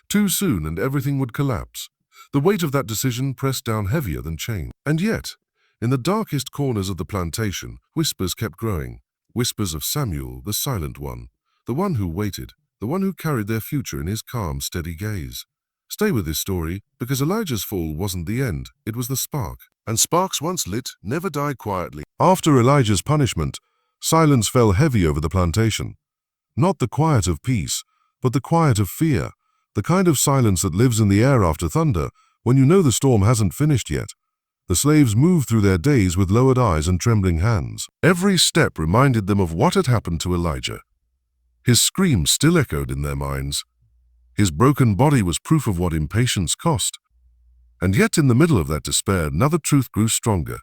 Too soon and everything would collapse. The weight of that decision pressed down heavier than chains. And yet, in the darkest corners of the plantation, whispers kept growing. Whispers of Samuel, the silent one, the one who waited, the one who carried their future in his calm, steady gaze. Stay with this story, because Elijah's fall wasn't the end, it was the spark. And sparks once lit never die quietly. After Elijah's punishment, silence fell heavy over the plantation. Not the quiet of peace, but the quiet of fear, the kind of silence that lives in the air after thunder, when you know the storm hasn't finished yet. The slaves moved through their days with lowered eyes and trembling hands. Every step reminded them of what had happened to Elijah. His screams still echoed in their minds. His broken body was proof of what impatience cost. And yet in the middle of that despair, another truth grew stronger.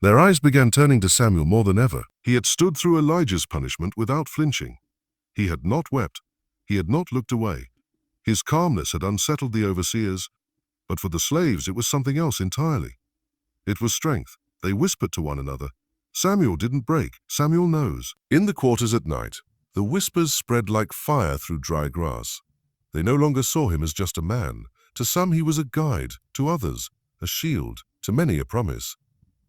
Their eyes began turning to Samuel more than ever. He had stood through Elijah's punishment without flinching. He had not wept. He had not looked away. His calmness had unsettled the overseers, but for the slaves it was something else entirely. It was strength. They whispered to one another. Samuel didn't break. Samuel knows. In the quarters at night, the whispers spread like fire through dry grass. They no longer saw him as just a man. To some he was a guide, to others a shield, to many a promise.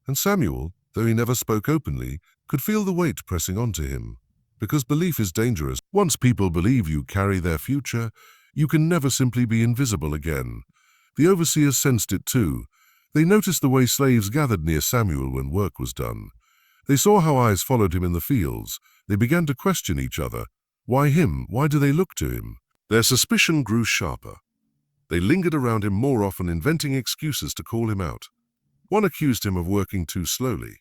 And Samuel, though he never spoke openly, could feel the weight pressing onto him. Because belief is dangerous. Once people believe you carry their future, you can never simply be invisible again. The overseers sensed it too. They noticed the way slaves gathered near Samuel when work was done. They saw how eyes followed him in the fields. They began to question each other. Why him? Why do they look to him? Their suspicion grew sharper. They lingered around him more often, inventing excuses to call him out. One accused him of working too slowly.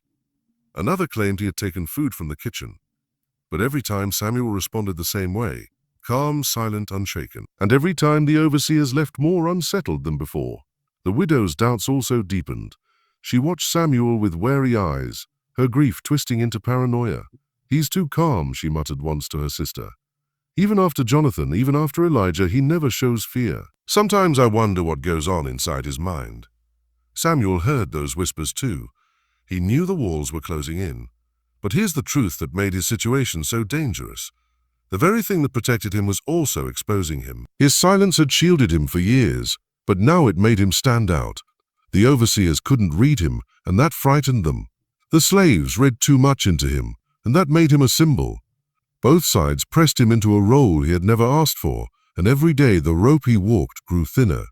Another claimed he had taken food from the kitchen. But every time Samuel responded the same way, calm, silent, unshaken. And every time the overseers left more unsettled than before. The widow's doubts also deepened. She watched Samuel with wary eyes, her grief twisting into paranoia. He's too calm, she muttered once to her sister. Even after Jonathan, even after Elijah, he never shows fear. Sometimes I wonder what goes on inside his mind. Samuel heard those whispers too. He knew the walls were closing in. But here's the truth that made his situation so dangerous. The very thing that protected him was also exposing him. His silence had shielded him for years, but now it made him stand out. The overseers couldn't read him, and that frightened them. The slaves read too much into him, and that made him a symbol. Both sides pressed him into a role he had never asked for, and every day the rope he walked grew thinner.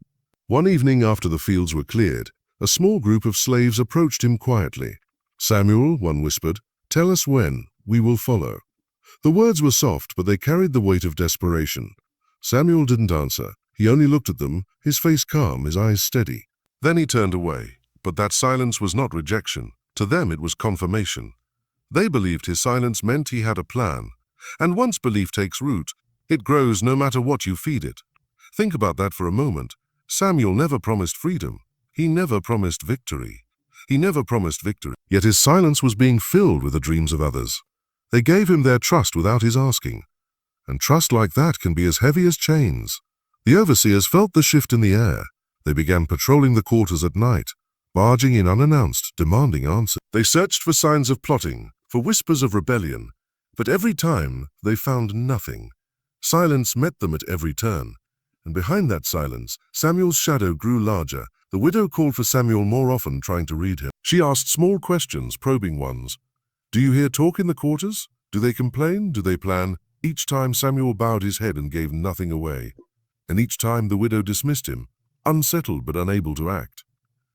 One evening after the fields were cleared, a small group of slaves approached him quietly. "Samuel," one whispered, "tell us when. We will follow." The words were soft, but they carried the weight of desperation. Samuel didn't answer. He only looked at them, his face calm, his eyes steady. Then he turned away. But that silence was not rejection. To them it was confirmation. They believed his silence meant he had a plan. And once belief takes root, it grows no matter what you feed it. Think about that for a moment. Samuel never promised freedom. He never promised victory. He never promised victory. Yet his silence was being filled with the dreams of others. They gave him their trust without his asking. And trust like that can be as heavy as chains. The overseers felt the shift in the air. They began patrolling the quarters at night, barging in unannounced, demanding answers. They searched for signs of plotting, for whispers of rebellion, but every time they found nothing. Silence met them at every turn, and behind that silence, Samuel's shadow grew larger. The widow called for Samuel more often, trying to read him. She asked small questions, probing ones. Do you hear talk in the quarters? Do they complain? Do they plan? Each time Samuel bowed his head and gave nothing away. And each time the widow dismissed him, unsettled but unable to act.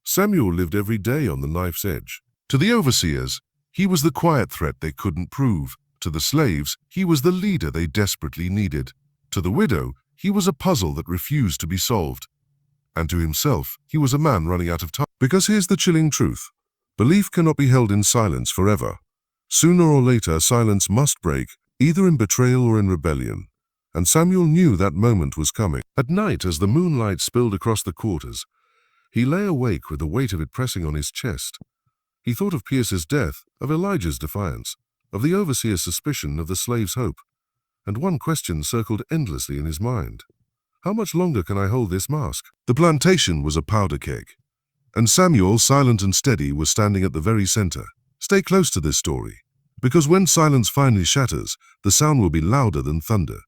Samuel lived every day on the knife's edge. To the overseers, he was the quiet threat they couldn't prove. To the slaves, he was the leader they desperately needed. To the widow, he was a puzzle that refused to be solved. And to himself, he was a man running out of time. Because here's the chilling truth. Belief cannot be held in silence forever. Sooner or later, silence must break, either in betrayal or in rebellion. And Samuel knew that moment was coming. At night, as the moonlight spilled across the quarters, he lay awake with the weight of it pressing on his chest. He thought of Pierce's death, of Elijah's defiance, of the overseer's suspicion, of the slave's hope. And one question circled endlessly in his mind. How much longer can I hold this mask? The plantation was a powder keg, and Samuel, silent and steady, was standing at the very center. Stay close to this story, because when silence finally shatters, the sound will be louder than thunder,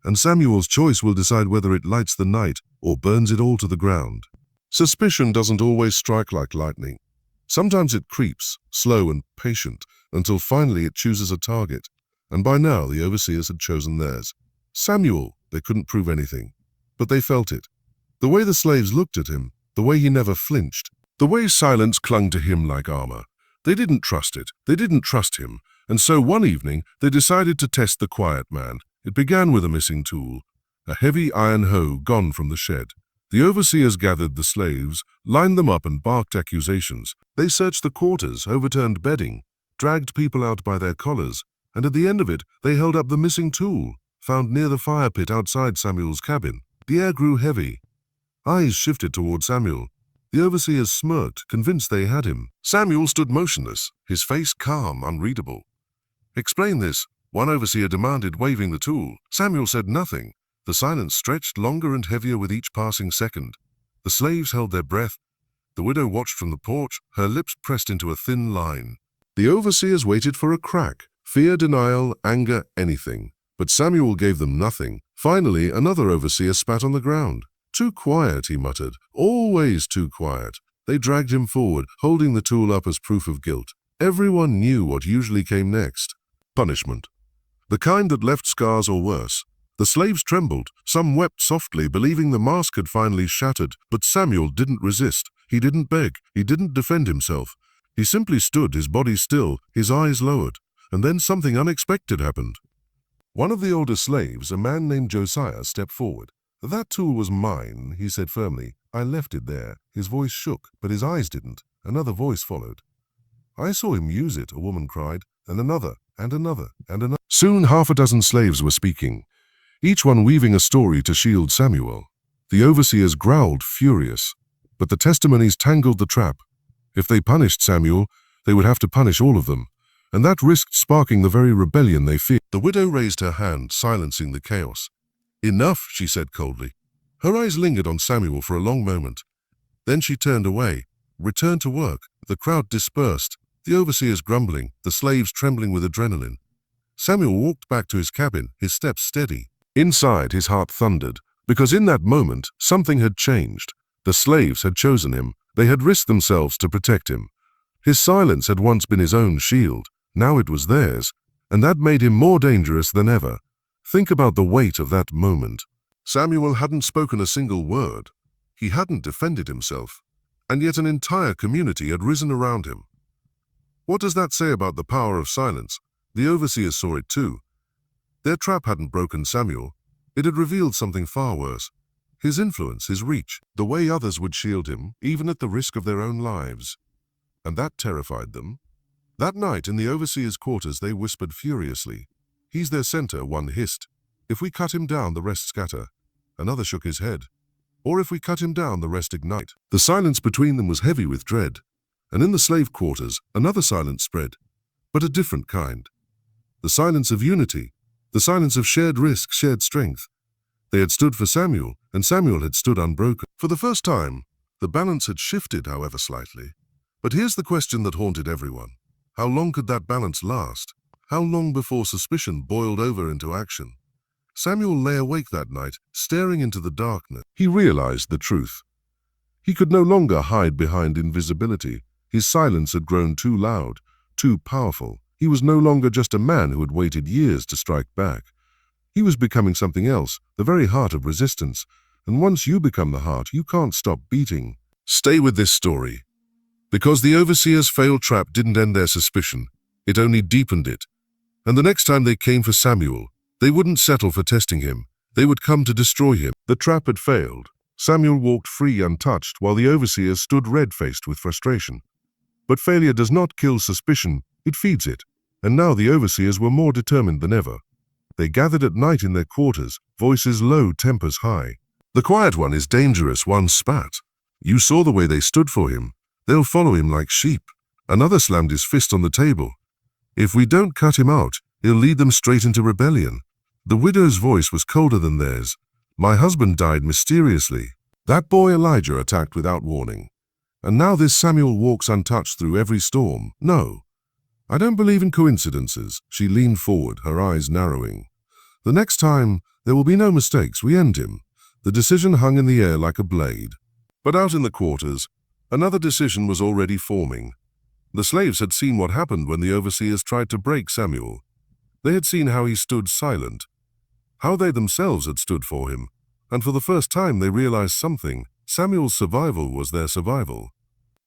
and Samuel's choice will decide whether it lights the night or burns it all to the ground. Suspicion doesn't always strike like lightning. Sometimes it creeps, slow and patient, until finally it chooses a target, and by now the overseers had chosen theirs. Samuel, they couldn't prove anything, but they felt it. The way the slaves looked at him, the way he never flinched, the way silence clung to him like armor. They didn't trust it, they didn't trust him, and so one evening they decided to test the quiet man. It began with a missing tool, a heavy iron hoe gone from the shed. The overseers gathered the slaves, lined them up and barked accusations. They searched the quarters, overturned bedding, dragged people out by their collars, and at the end of it they held up the missing tool, found near the fire pit outside Samuel's cabin. The air grew heavy. Eyes shifted toward Samuel. The overseers smirked, convinced they had him. Samuel stood motionless, his face calm, unreadable. Explain this, one overseer demanded, waving the tool. Samuel said nothing. The silence stretched longer and heavier with each passing second. The slaves held their breath. The widow watched from the porch, her lips pressed into a thin line. The overseers waited for a crack, fear, denial, anger, anything. But Samuel gave them nothing. Finally, another overseer spat on the ground. Too quiet, he muttered. Always too quiet. They dragged him forward, holding the tool up as proof of guilt. Everyone knew what usually came next. Punishment. The kind that left scars or worse. The slaves trembled. Some wept softly, believing the mask had finally shattered. But Samuel didn't resist. He didn't beg. He didn't defend himself. He simply stood, his body still, his eyes lowered. And then something unexpected happened. One of the older slaves, a man named Josiah, stepped forward. That tool was mine, he said firmly. I left it there. His voice shook, but his eyes didn't. Another voice followed. I saw him use it, a woman cried, and another, and another, and another. Soon 6 slaves were speaking, each one weaving a story to shield Samuel. The overseers growled, furious, but the testimonies tangled the trap. If they punished Samuel, they would have to punish all of them, and that risked sparking the very rebellion they feared. The widow raised her hand, silencing the chaos. Enough, she said coldly. Her eyes lingered on Samuel for a long moment. Then she turned away, returned to work. The crowd dispersed, the overseers grumbling, the slaves trembling with adrenaline. Samuel walked back to his cabin, his steps steady. Inside, his heart thundered, because in that moment, something had changed. The slaves had chosen him. They had risked themselves to protect him. His silence had once been his own shield. Now it was theirs, and that made him more dangerous than ever. Think about the weight of that moment. Samuel hadn't spoken a single word. He hadn't defended himself, and yet an entire community had risen around him. What does that say about the power of silence? The overseers saw it too. Their trap hadn't broken Samuel. It had revealed something far worse. His influence, his reach, the way others would shield him, even at the risk of their own lives. And that terrified them. That night in the overseers' quarters they whispered furiously. He's their center, one hissed. If we cut him down, the rest scatter. Another shook his head. Or if we cut him down, the rest ignite. The silence between them was heavy with dread, and in the slave quarters, another silence spread, but a different kind. The silence of unity, the silence of shared risk, shared strength. They had stood for Samuel, and Samuel had stood unbroken. For the first time, the balance had shifted, however slightly. But here's the question that haunted everyone. How long could that balance last? How long before suspicion boiled over into action? Samuel lay awake that night, staring into the darkness. He realized the truth. He could no longer hide behind invisibility. His silence had grown too loud, too powerful. He was no longer just a man who had waited years to strike back. He was becoming something else, the very heart of resistance. And once you become the heart, you can't stop beating. Stay with this story. Because the overseer's failed trap didn't end their suspicion, it only deepened it. And the next time they came for Samuel, they wouldn't settle for testing him. They would come to destroy him. The trap had failed. Samuel walked free untouched while the overseers stood red-faced with frustration. But failure does not kill suspicion, it feeds it. And now the overseers were more determined than ever. They gathered at night in their quarters, voices low, tempers high. The quiet one is dangerous, one spat. You saw the way they stood for him. They'll follow him like sheep. Another slammed his fist on the table. If we don't cut him out, he'll lead them straight into rebellion. The widow's voice was colder than theirs. My husband died mysteriously. That boy Elijah attacked without warning. And now this Samuel walks untouched through every storm. No, I don't believe in coincidences. She leaned forward, her eyes narrowing. The next time, there will be no mistakes. We end him. The decision hung in the air like a blade. But out in the quarters, another decision was already forming. The slaves had seen what happened when the overseers tried to break Samuel. They had seen how he stood silent, how they themselves had stood for him, and for the first time they realized something. Samuel's survival was their survival.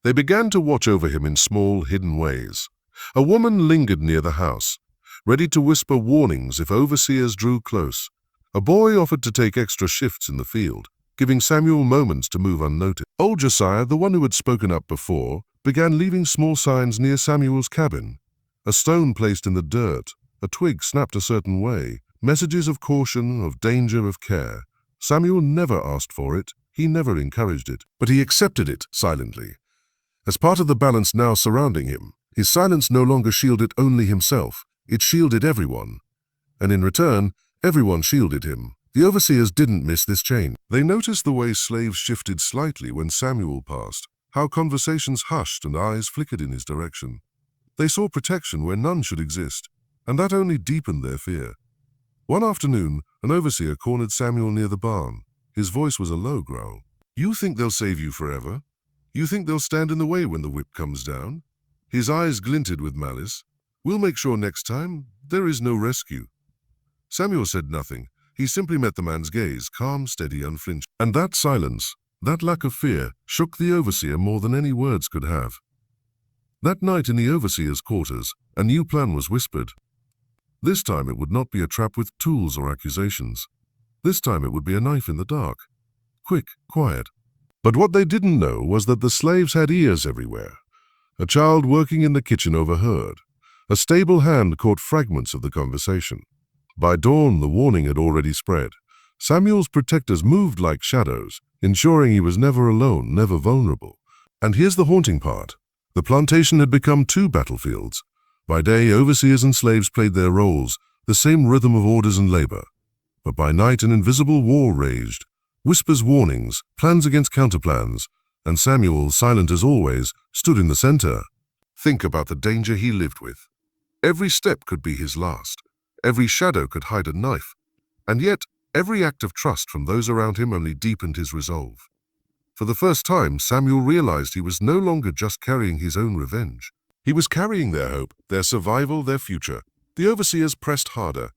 They began to watch over him in small, hidden ways. A woman lingered near the house, ready to whisper warnings if overseers drew close. A boy offered to take extra shifts in the field, giving Samuel moments to move unnoticed. Old Josiah, the one who had spoken up before, began leaving small signs near Samuel's cabin. A stone placed in the dirt, a twig snapped a certain way, messages of caution, of danger, of care. Samuel never asked for it, he never encouraged it, but he accepted it silently. As part of the balance now surrounding him, his silence no longer shielded only himself, it shielded everyone. And in return, everyone shielded him. The overseers didn't miss this change. They noticed the way slaves shifted slightly when Samuel passed, how conversations hushed and eyes flickered in his direction. They saw protection where none should exist, and that only deepened their fear. One afternoon, an overseer cornered Samuel near the barn. His voice was a low growl. You think they'll save you forever? You think they'll stand in the way when the whip comes down? His eyes glinted with malice. We'll make sure next time there is no rescue. Samuel said nothing. He simply met the man's gaze, calm, steady, unflinching. And that silence, that lack of fear, shook the overseer more than any words could have. That night in the overseer's quarters, a new plan was whispered. This time it would not be a trap with tools or accusations. This time it would be a knife in the dark. Quick, quiet. But what they didn't know was that the slaves had ears everywhere. A child working in the kitchen overheard. A stable hand caught fragments of the conversation. By dawn, the warning had already spread. Samuel's protectors moved like shadows, ensuring he was never alone, never vulnerable. And here's the haunting part. The plantation had become two battlefields. By day, overseers and slaves played their roles, the same rhythm of orders and labor. But by night, an invisible war raged. Whispers, warnings, plans against counterplans, and Samuel, silent as always, stood in the center. Think about the danger he lived with. Every step could be his last. Every shadow could hide a knife. And yet, every act of trust from those around him only deepened his resolve. For the first time, Samuel realized he was no longer just carrying his own revenge. He was carrying their hope, their survival, their future. The overseers pressed harder.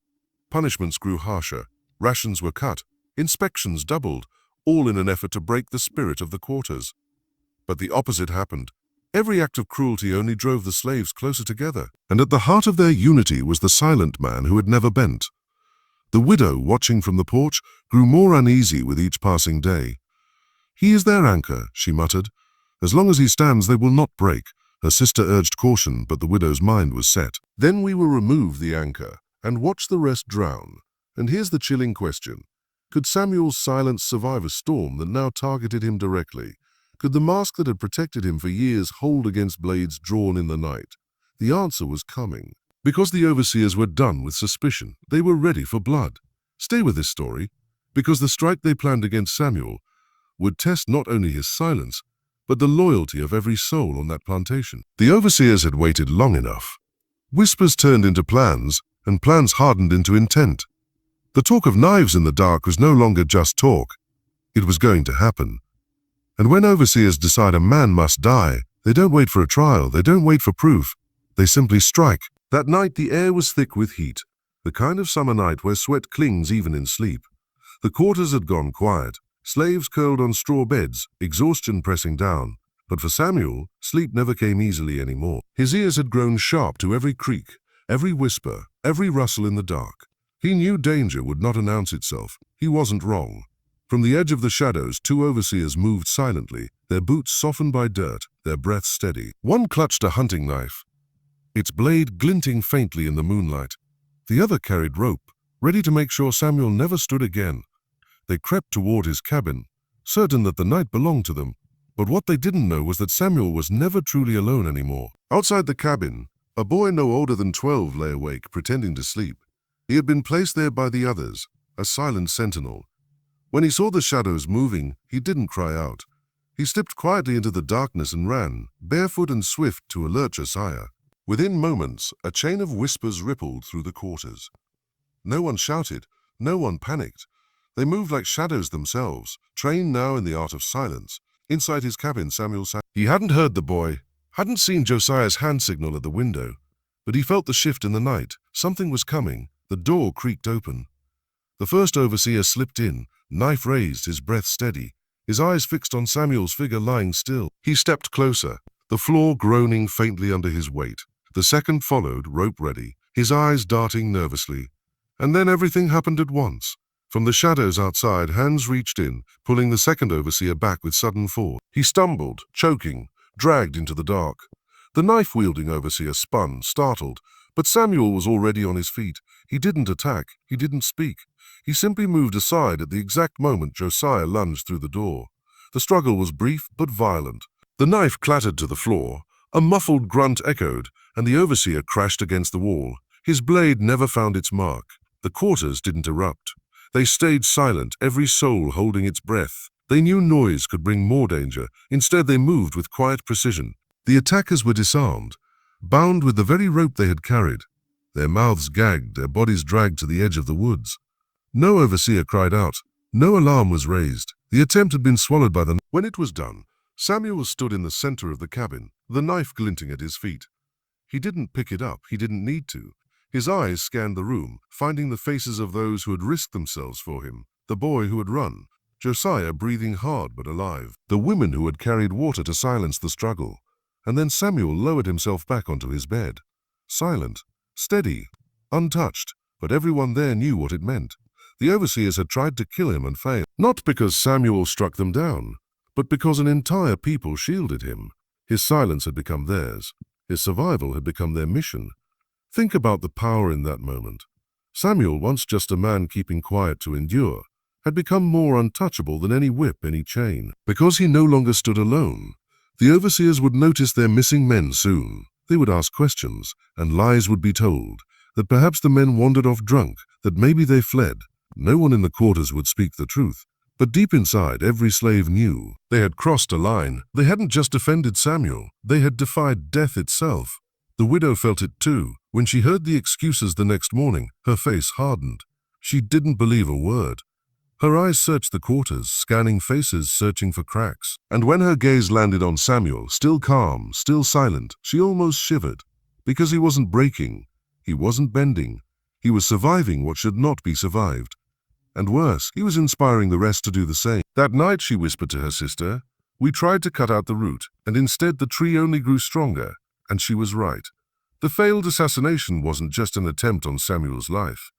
Punishments grew harsher. Rations were cut. Inspections doubled, all in an effort to break the spirit of the quarters. But the opposite happened. Every act of cruelty only drove the slaves closer together. And at the heart of their unity was the silent man who had never bent. The widow, watching from the porch, grew more uneasy with each passing day. He is their anchor, she muttered. As long as he stands, they will not break. Her sister urged caution, but the widow's mind was set. Then we will remove the anchor and watch the rest drown. And here's the chilling question. Could Samuel's silence survive a storm that now targeted him directly? Could the mask that had protected him for years hold against blades drawn in the night? The answer was coming. Because the overseers were done with suspicion, they were ready for blood. Stay with this story, because the strike they planned against Samuel would test not only his silence, but the loyalty of every soul on that plantation. The overseers had waited long enough. Whispers turned into plans, and plans hardened into intent. The talk of knives in the dark was no longer just talk. It was going to happen. And when overseers decide a man must die, they don't wait for a trial, they don't wait for proof. They simply strike. That night the air was thick with heat, the kind of summer night where sweat clings even in sleep. The quarters had gone quiet, slaves curled on straw beds, exhaustion pressing down. But for Samuel, sleep never came easily anymore. His ears had grown sharp to every creak, every whisper, every rustle in the dark. He knew danger would not announce itself. He wasn't wrong. From the edge of the shadows, two overseers moved silently, their boots softened by dirt, their breath steady. One clutched a hunting knife, its blade glinting faintly in the moonlight. The other carried rope, ready to make sure Samuel never stood again. They crept toward his cabin, certain that the night belonged to them. But what they didn't know was that Samuel was never truly alone anymore. Outside the cabin, a boy no older than 12 lay awake, pretending to sleep. He had been placed there by the others, a silent sentinel. When he saw the shadows moving, he didn't cry out. He slipped quietly into the darkness and ran, barefoot and swift, to alert Josiah. Within moments, a chain of whispers rippled through the quarters. No one shouted, no one panicked. They moved like shadows themselves, trained now in the art of silence. Inside his cabin, Samuel sat. He hadn't heard the boy, hadn't seen Josiah's hand signal at the window, but he felt the shift in the night. Something was coming. The door creaked open. The first overseer slipped in, knife raised, his breath steady, his eyes fixed on Samuel's figure lying still. He stepped closer, the floor groaning faintly under his weight. The second followed, rope ready, his eyes darting nervously. And then everything happened at once. From the shadows outside, hands reached in, pulling the second overseer back with sudden force. He stumbled, choking, dragged into the dark. The knife-wielding overseer spun, startled, but Samuel was already on his feet. He didn't attack, he didn't speak. He simply moved aside at the exact moment Josiah lunged through the door. The struggle was brief but violent. The knife clattered to the floor, a muffled grunt echoed, and the overseer crashed against the wall. His blade never found its mark. The quarters didn't erupt. They stayed silent, every soul holding its breath. They knew noise could bring more danger. Instead, they moved with quiet precision. The attackers were disarmed, bound with the very rope they had carried. Their mouths gagged, their bodies dragged to the edge of the woods. No overseer cried out. No alarm was raised. The attempt had been swallowed by the... When it was done, Samuel stood in the center of the cabin, the knife glinting at his feet. He didn't pick it up. He didn't need to. His eyes scanned the room, finding the faces of those who had risked themselves for him, the boy who had run, Josiah breathing hard but alive, the women who had carried water to silence the struggle. And then Samuel lowered himself back onto his bed. Silent, steady, untouched, but everyone there knew what it meant. The overseers had tried to kill him and failed, not because Samuel struck them down, but because an entire people shielded him. His silence had become theirs. His survival had become their mission. Think about the power in that moment. Samuel, once just a man keeping quiet to endure, had become more untouchable than any whip, any chain. Because he no longer stood alone, the overseers would notice their missing men soon. They would ask questions, and lies would be told, that perhaps the men wandered off drunk, that maybe they fled. No one in the quarters would speak the truth. But deep inside, every slave knew they had crossed a line. They hadn't just defended Samuel, they had defied death itself. The widow felt it too. When she heard the excuses the next morning, her face hardened. She didn't believe a word. Her eyes searched the quarters, scanning faces, searching for cracks. And when her gaze landed on Samuel, still calm, still silent, she almost shivered. Because he wasn't breaking, he wasn't bending. He was surviving what should not be survived. And worse, he was inspiring the rest to do the same. That night, she whispered to her sister, "We tried to cut out the root, and instead the tree only grew stronger." And she was right. The failed assassination wasn't just an attempt on Samuel's life.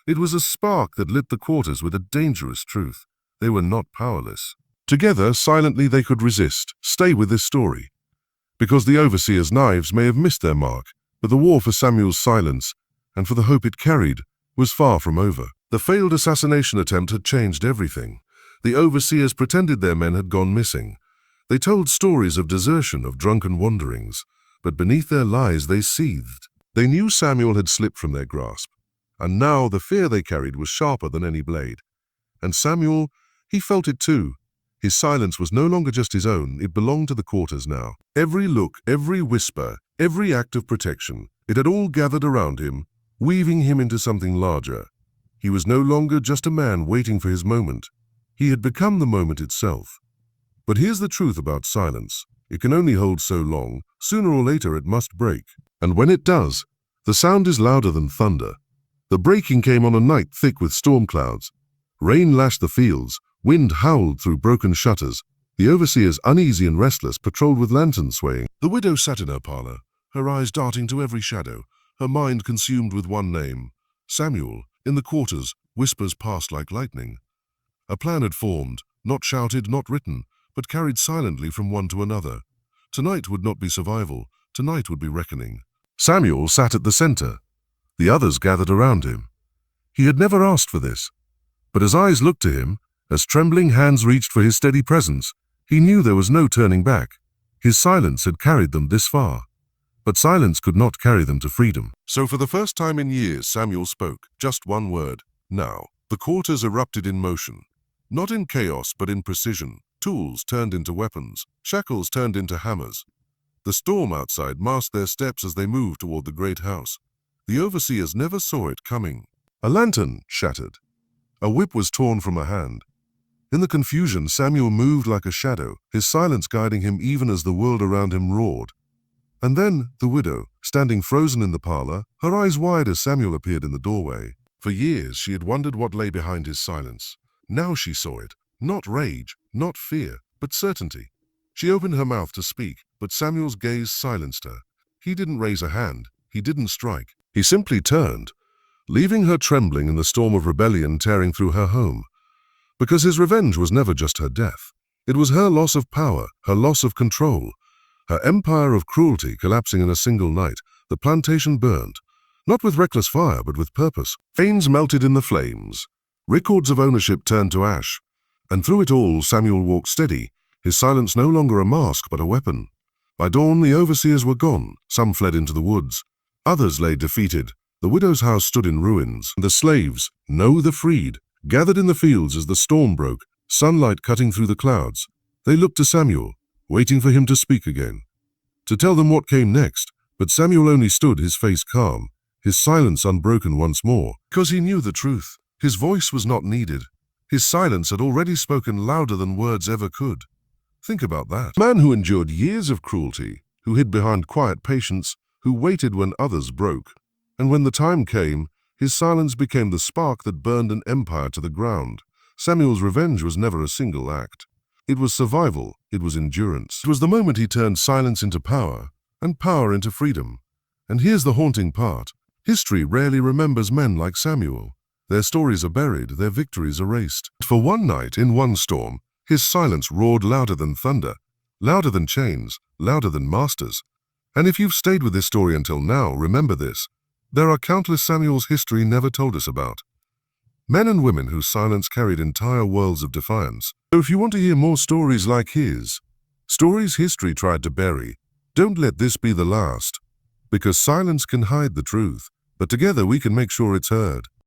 It was a spark that lit the quarters with a dangerous truth. They were not powerless. Together, silently, they could resist, stay with this story. Because the overseer's knives may have missed their mark, but the war for Samuel's silence, and for the hope it carried, was far from over. The failed assassination attempt had changed everything. The overseers pretended their men had gone missing. They told stories of desertion, of drunken wanderings, but beneath their lies they seethed. They knew Samuel had slipped from their grasp, and now the fear they carried was sharper than any blade. And Samuel, he felt it too. His silence was no longer just his own, it belonged to the quarters now. Every look, every whisper, every act of protection, it had all gathered around him, weaving him into something larger. He was no longer just a man waiting for his moment. He had become the moment itself. But here's the truth about silence. It can only hold so long. Sooner or later it must break. And when it does, the sound is louder than thunder. The breaking came on a night thick with storm clouds. Rain lashed the fields. Wind howled through broken shutters. The overseers, uneasy and restless, patrolled with lanterns swaying. The widow sat in her parlor, her eyes darting to every shadow, her mind consumed with one name, Samuel. In the quarters, whispers passed like lightning. A plan had formed, not shouted, not written, but carried silently from one to another. Tonight would not be survival, tonight would be reckoning. Samuel sat at the center. The others gathered around him. He had never asked for this, but as eyes looked to him, as trembling hands reached for his steady presence, he knew there was no turning back. His silence had carried them this far. But silence could not carry them to freedom. So for the first time in years, Samuel spoke, just one word, now. The quarters erupted in motion. Not in chaos, but in precision. Tools turned into weapons. Shackles turned into hammers. The storm outside masked their steps as they moved toward the great house. The overseers never saw it coming. A lantern shattered. A whip was torn from a hand. In the confusion, Samuel moved like a shadow, his silence guiding him even as the world around him roared. And then the widow, standing frozen in the parlor, her eyes wide as Samuel appeared in the doorway. For years she had wondered what lay behind his silence. Now she saw it. Not rage, not fear, but certainty. She opened her mouth to speak, but Samuel's gaze silenced her. He didn't raise a hand. He didn't strike. He simply turned, leaving her trembling in the storm of rebellion tearing through her home. Because his revenge was never just her death. It was her loss of power, her loss of control. Her empire of cruelty collapsing in a single night. The plantation burned, not with reckless fire, but with purpose. Fanes melted in the flames. Records of ownership turned to ash. And through it all, Samuel walked steady, his silence no longer a mask, but a weapon. By dawn, the overseers were gone. Some fled into the woods. Others lay defeated. The widow's house stood in ruins. The slaves, no, the freed, gathered in the fields as the storm broke, sunlight cutting through the clouds. They looked to Samuel, waiting for him to speak again, to tell them what came next. But Samuel only stood, his face calm, his silence unbroken once more, because he knew the truth. His voice was not needed. His silence had already spoken louder than words ever could. Think about that. A man who endured years of cruelty, who hid behind quiet patience, who waited when others broke. And when the time came, his silence became the spark that burned an empire to the ground. Samuel's revenge was never a single act. It was survival, it was endurance. It was the moment he turned silence into power, and power into freedom. And here's the haunting part. History rarely remembers men like Samuel. Their stories are buried, their victories erased. For one night, in one storm, his silence roared louder than thunder, louder than chains, louder than masters. And if you've stayed with this story until now, remember this. There are countless Samuels history never told us about. Men and women whose silence carried entire worlds of defiance. So if you want to hear more stories like his, stories history tried to bury, don't let this be the last. Because silence can hide the truth, but together we can make sure it's heard.